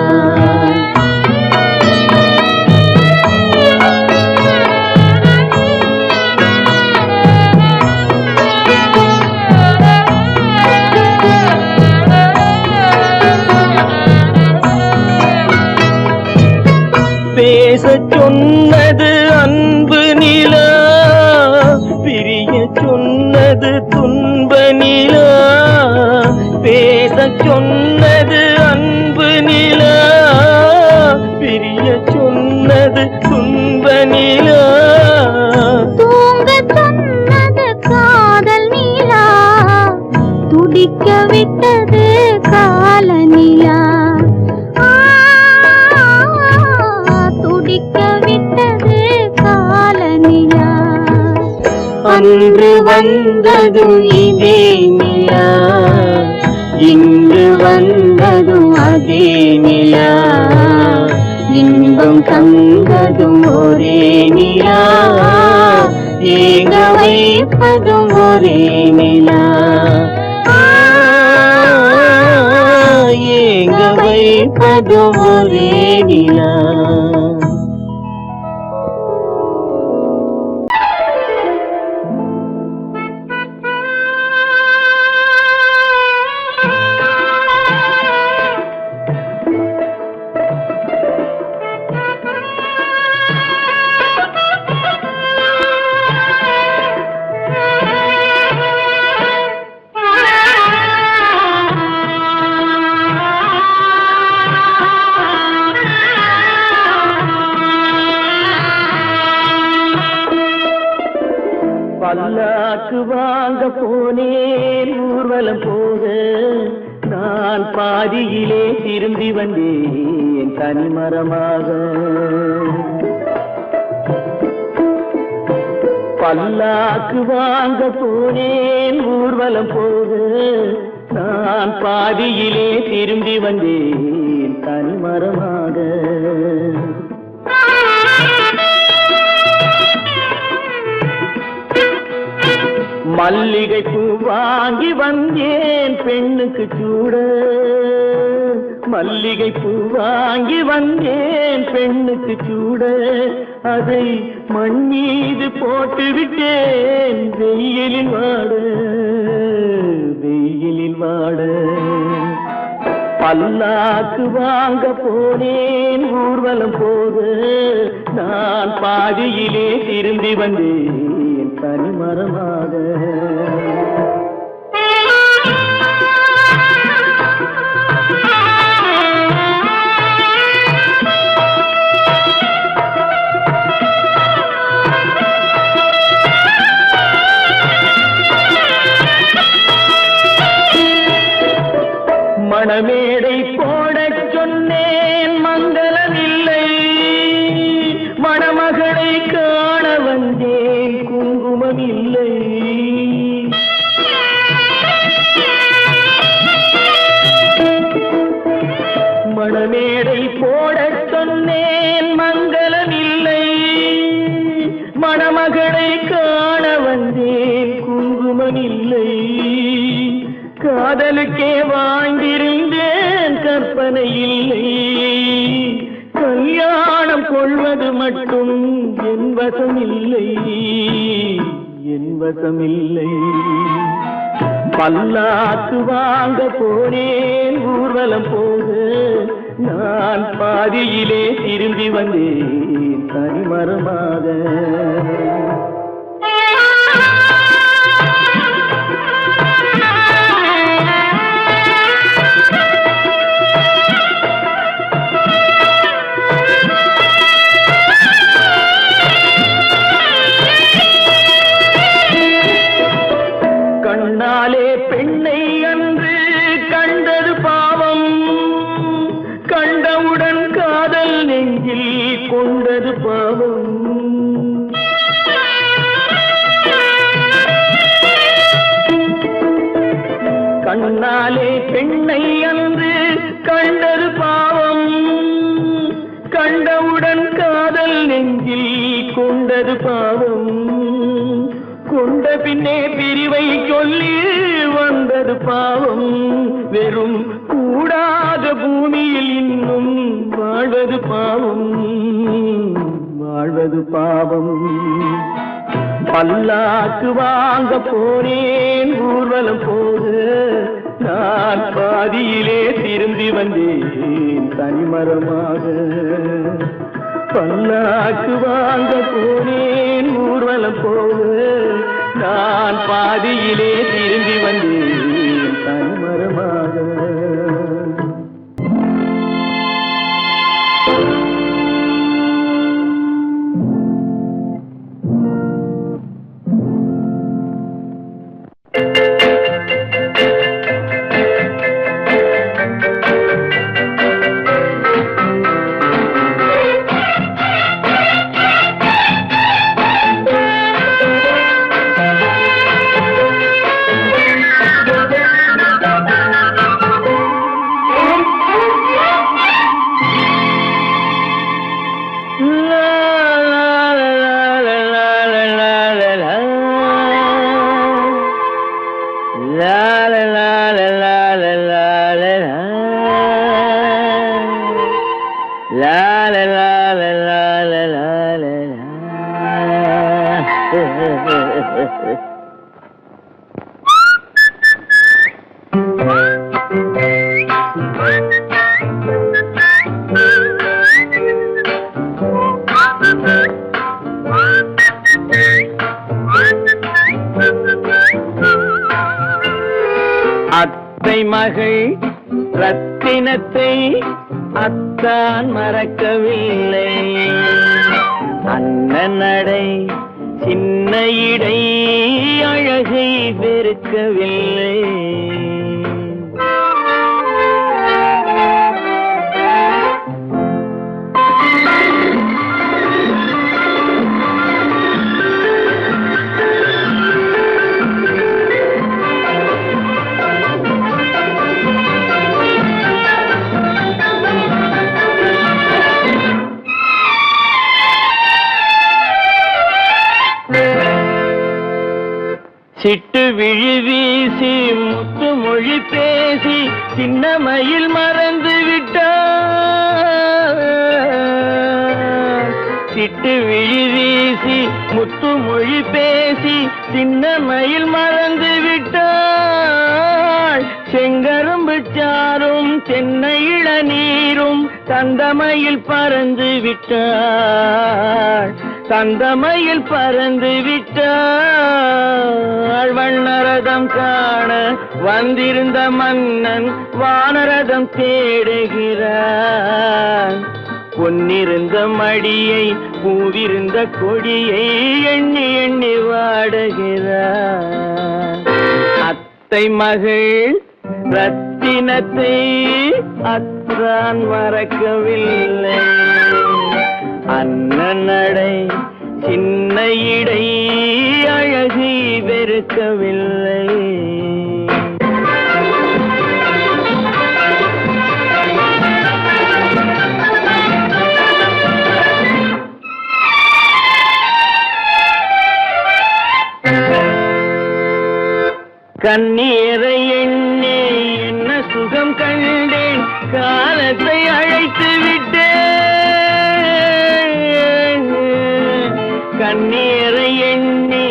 பேசச் சொன்னது அன்பு நிலா பிரிய சொன்னது துன்ப நிலா பேசச் சொன்னது அன்பு நிலா பிரிய சொன்னது துன்ப நிலா தூங்க சொன்னது காதல் நிலா துடிக்க விட்டது கால நிலா துடிக்க விட்டது கால நிலா அன்று வந்ததும் இதே நிலா இன்று வந்ததும் அதே நிலா இன்பம் தந்ததும் ஒரே நிலா ஏங்க வைப்பதும் ஒரே நிலா ஏங்க வைப்பதும் ஒரே நிலா பல்லாக்கு வாங்க போனேன் ஊர்வலம் போக நான் பாதியிலே திரும்பி வந்தேன் தனிமரமாக பல்லாக்கு வாங்க போனேன் ஊர்வலம் போக, நான் பாதியிலே திரும்பி வந்தேன் தனிமரமாக. மல்லிகை பூ வாங்கி வந்தேன் பெண்ணுக்கு சூட, மல்லிகை பூ வாங்கி வந்தேன் பெண்ணுக்கு சூட, அதை மண் மீது போட்டு விட்டேன் வெயிலில் வாட, வெயிலில் வாட. பல்லாக்கு வாங்க போனேன் ஊர்வலம் போக, நான் பாதியிலே திரும்பி வந்தேன் தனிமரமாக. மணமேடை போடச் சொன்னேன் மங்களமில்லை, மணமகளை காண வந்தேன் குங்குமம் இல்லை. மணமேடை போடச் சொன்னேன் மங்களமில்லை, மணமகளை காண வந்தேன் குங்குமம் இல்லை. காதலுக்கே வாழ்ந்திருந்தேன் கற்பனை இல்லை, கல்யாணம் கொள்வது மட்டும் என் வசம் இல்லை, என் வசம் இல்லை. பல்லாக்கு வாங்க போனேன் ஊர்வலம் போக, நான் பாதியிலே திரும்பி வந்தேன் தனிமரமாக. கண்ணாலே பெண்ணை அன்று கண்டது பாவம், கண்டவுடன் காதல் நெஞ்சில் கொண்டது பாவம். கண்ணாலே பெண்ணை அன்று கண்டது பாவம், கண்டவுடன் காதல் நெஞ்சில் கொண்டது பாவம். கொண்ட பின்னே பிரிவை சொல்லி வந்தது பாவம், வெறும் கூடாத பூமியில் இன்னும் வாழ்வது பாவம், வாழ்வது பாவம். பல்லாக்கு வாங்க போனேன் ஊர்வலம் போக, நான் பாதியிலே திரும்பி வந்தேன் தனிமரமாக. பல்லாக்கு வாங்க போனேன் ஊர்வலம் போக, நான் பாதியிலே திரும்பி வந்தேன் தனிமரமாக. அத்தை மகள் ரத்தினத்தை அத்தான் மறக்கவில்லை, அண்ணன் நடை சின்ன இடை அழகை வெறுக்கவில்லை. சிட்டு விழி வீசி முத்து மொழி பேசி சின்ன மயில் மறந்து விட்டார். சிட்டு விழி வீசி முத்து மொழி பேசி சின்ன மயில் மறந்து விட்டாள். செங்கரும்பு சாரும் சென்னை இளநீரும் தந்தமயில் பறந்து விட்டாள். தந்தமயில் பறந்து விட்டாள். வண்ணரதம் காண வந்திருந்த மன்னன் வானரதம் தேடுகிறான். பொன்னிருந்த மடியை பூவிருந்த கொடியை எண்ணி எண்ணி வாடுகிறான். அத்தை மகள் ரத்தினத்தை அத்தான் மறக்கவில்லை. அண்ணன் நடை சின்ன இடை அழகை வெறுக்கவில்லை. கண்ணீரை எண்ணி என்ன சுகம் கண்டேன், காலத்தை அழைத்து விட்டேன். கண்ணீரை எண்ணி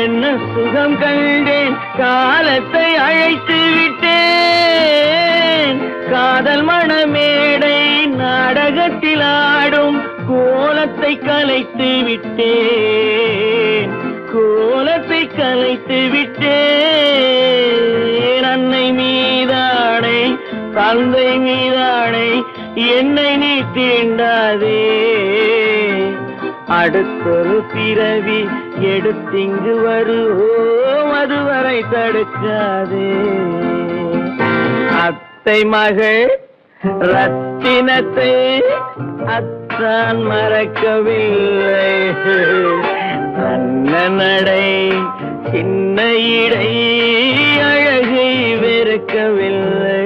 என்ன சுகம் கண்டேன், காலத்தை அழைத்து விட்டேன். காதல் மணமேடை நாடகத்தில் ஆடும் கோலத்தை கலைத்து விட்டேன். கோலத்தை கலைத்து விட்டேன். அன்னை மீதானை தந்தை மீதானை என்னை நீ தீண்டாதே. அடுத்தொரு பிறவி எடுத்திங்கு வருவோம், அதுவரை தடுக்காதே. அத்தை மகள் ரத்தினத்தை அத்தான் மறக்கவில்லை. அண்ணன் நடை சின்ன இடை அழகை வெறுக்கவில்லை.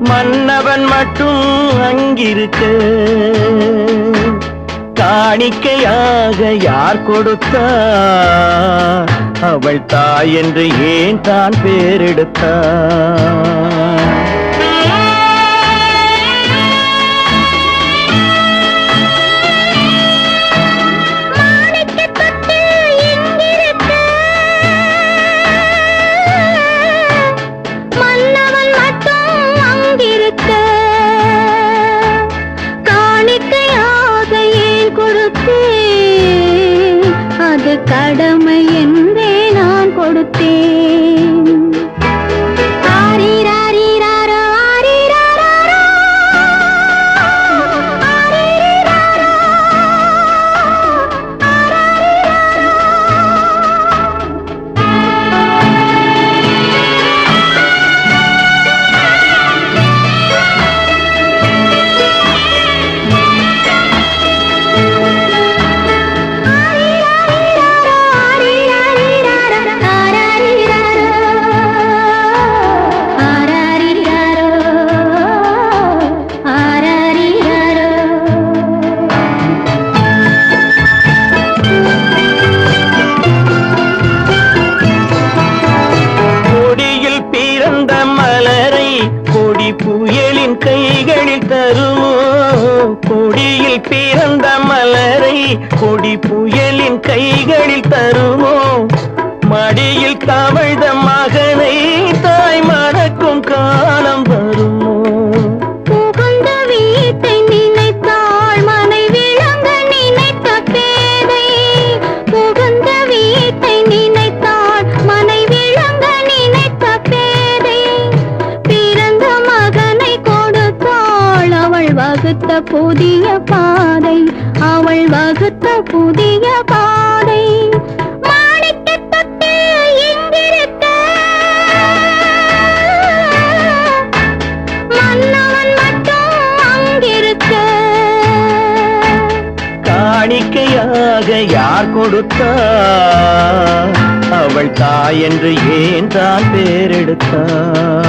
மன்னவன் மட்டும் அங்கிருக்க காணிக்கையாக யார் கொடுத்தார்? அவள் தாய் என்று ஏன் தான் பேரெடுத்தார்? கடமை என்றே நான் கொடுத்தேன். ஆரிராரிராரோ, ஆரிராரோ, ஆரிராரோ, புயலின் கைகளில் தருமோ? கொடியில் பிறந்த மலரை கொடி புயலின் கைகளில் தருமோ? மடியில் தவழ்ந்த மகனை தாய் மறக்கும் காலம் வருமோ? புகுந்த வீட்டை நினைத்தாள் மன புதிய பாதை, அவள் வகுத்த புதிய பாதை. மாணிக்கத் தொட்டில் இங்கிருக்க, மன்னவன் மட்டும் அங்கிருக்க. காணிக்கையாக யார் கொடுத்தார்? அவள் தாய் என்று ஏன் தான் பேரெடுத்தார்?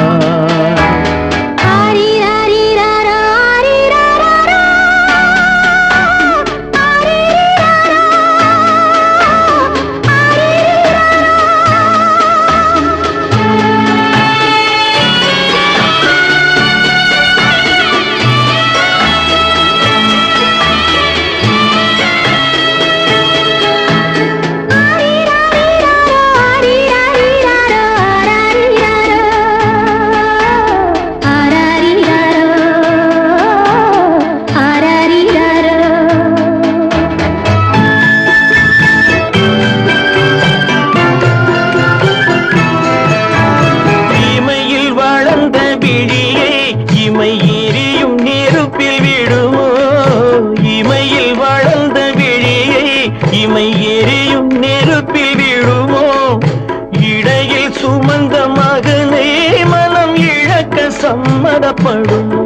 சம்மதப்படுமோ?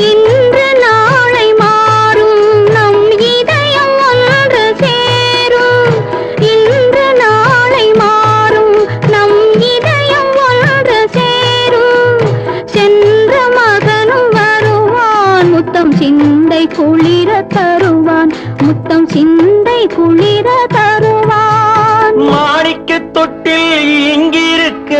இன்று நாளை மாறும் நம் இதயம் ஒன்று சேரும். இன்று நாளை மாறும் நம் இதயம் ஒன்று சேரும். சென்ற மகனும் வருவான், முத்தம் சிந்தை குளிர தருவான், முத்தம் சிந்தை குளிர தருவான். மாணிக்கத் தொட்டில் இங்கிருக்க,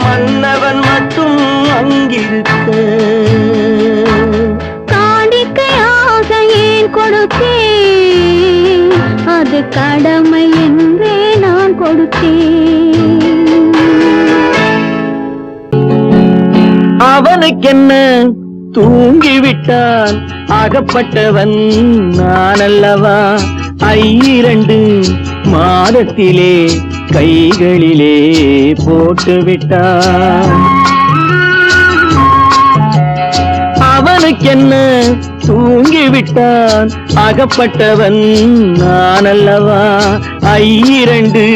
மன்னவன் மட்டும் அங்கிருக்க. காணிக்கையாக ஏன் கொடுத்தேன்? அது கடமை என்றே நான் கொடுத்தேன். அவனுக்கென்ன தூங்கிவிட்டான், அகப்பட்டவன் நான் அல்லவா? 2 மாதத்திலே கைகளிலே போட்டு விட்டான். அவனுக்கென்ன தூங்கிவிட்டான், அகப்பட்டவன் நான் அல்லவா? 2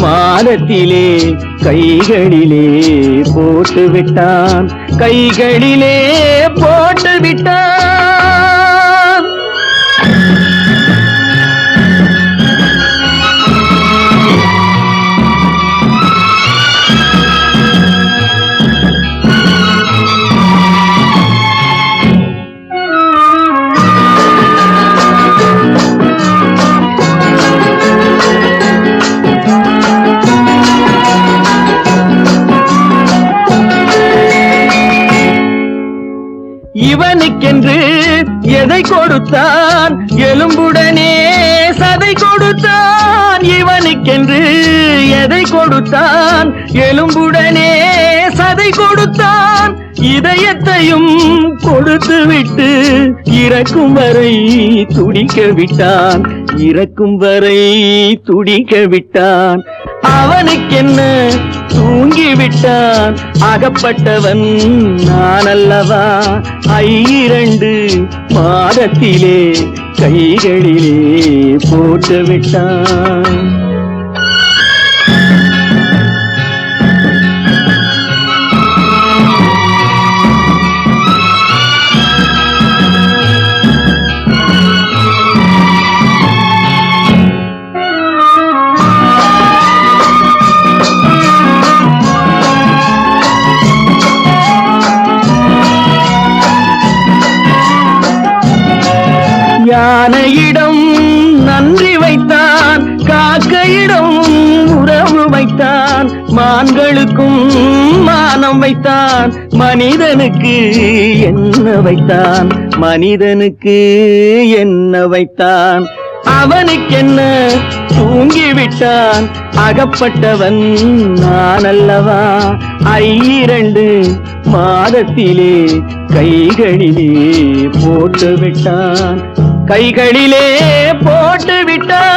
மாதத்திலே கைகளிலே போட்டு விட்டான், கைகளிலே போட்டு விட்டான். இவனுக்கென்று எதை கொடுத்தான்? எலும்புடனே சதை கொடுத்தான். இவனுக்கென்று எதை கொடுத்தான்? எலும்புடனே சதை கொடுத்தான். இதயத்தையும் கொடுத்து விட்டு இறக்கும் வரை துடிக்க விட்டான், இறக்கும் வரை துடிக்க விட்டான். அவனுக்கென்ன தூங்கிவிட்டான், அகப்பட்டவன் நான் அல்லவா? 2 மாதத்திலே கைகளிலே போட்டு விட்டான். யானையிடம் நன்றி வைத்தான், காக்கையிடம் உறவு வைத்தான், மான்களுக்கும் மானம் வைத்தான், மனிதனுக்கு என்ன வைத்தான்? மனிதனுக்கு என்ன வைத்தான்? அவனுக்கென்ன தூங்கிவிட்டான், அகப்பட்டவன் நான் அல்லவா? 2 மாதத்திலே கைகளிலே போட்டு விட்டான், கைகளிலே போட்டு விட்டான்.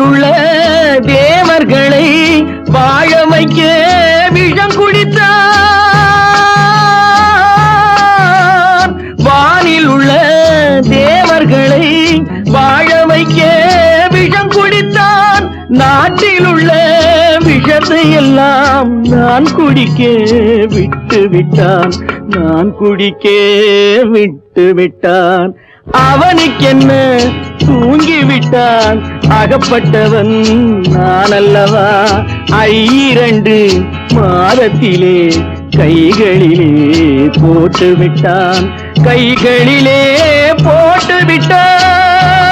வானில் உள்ள தேவர்களை வாழ வைக்க விஷம் குடித்தான். வானில் உள்ள தேவர்களை வாழ வைக்க விஷம் குடித்தான். நாட்டில் உள்ள விஷத்தை எல்லாம் நான் குடிக்க விட்டு விட்டான். நான் குடிக்க விட்டு விட்டான். அவனுக்கென்ன தூங்கிவிட்டான். அகப்பட்டவன் நான் அல்லவா. 2 மாதத்திலே கைகளிலே போட்டு விட்டான். கைகளிலே போட்டு விட்டான்.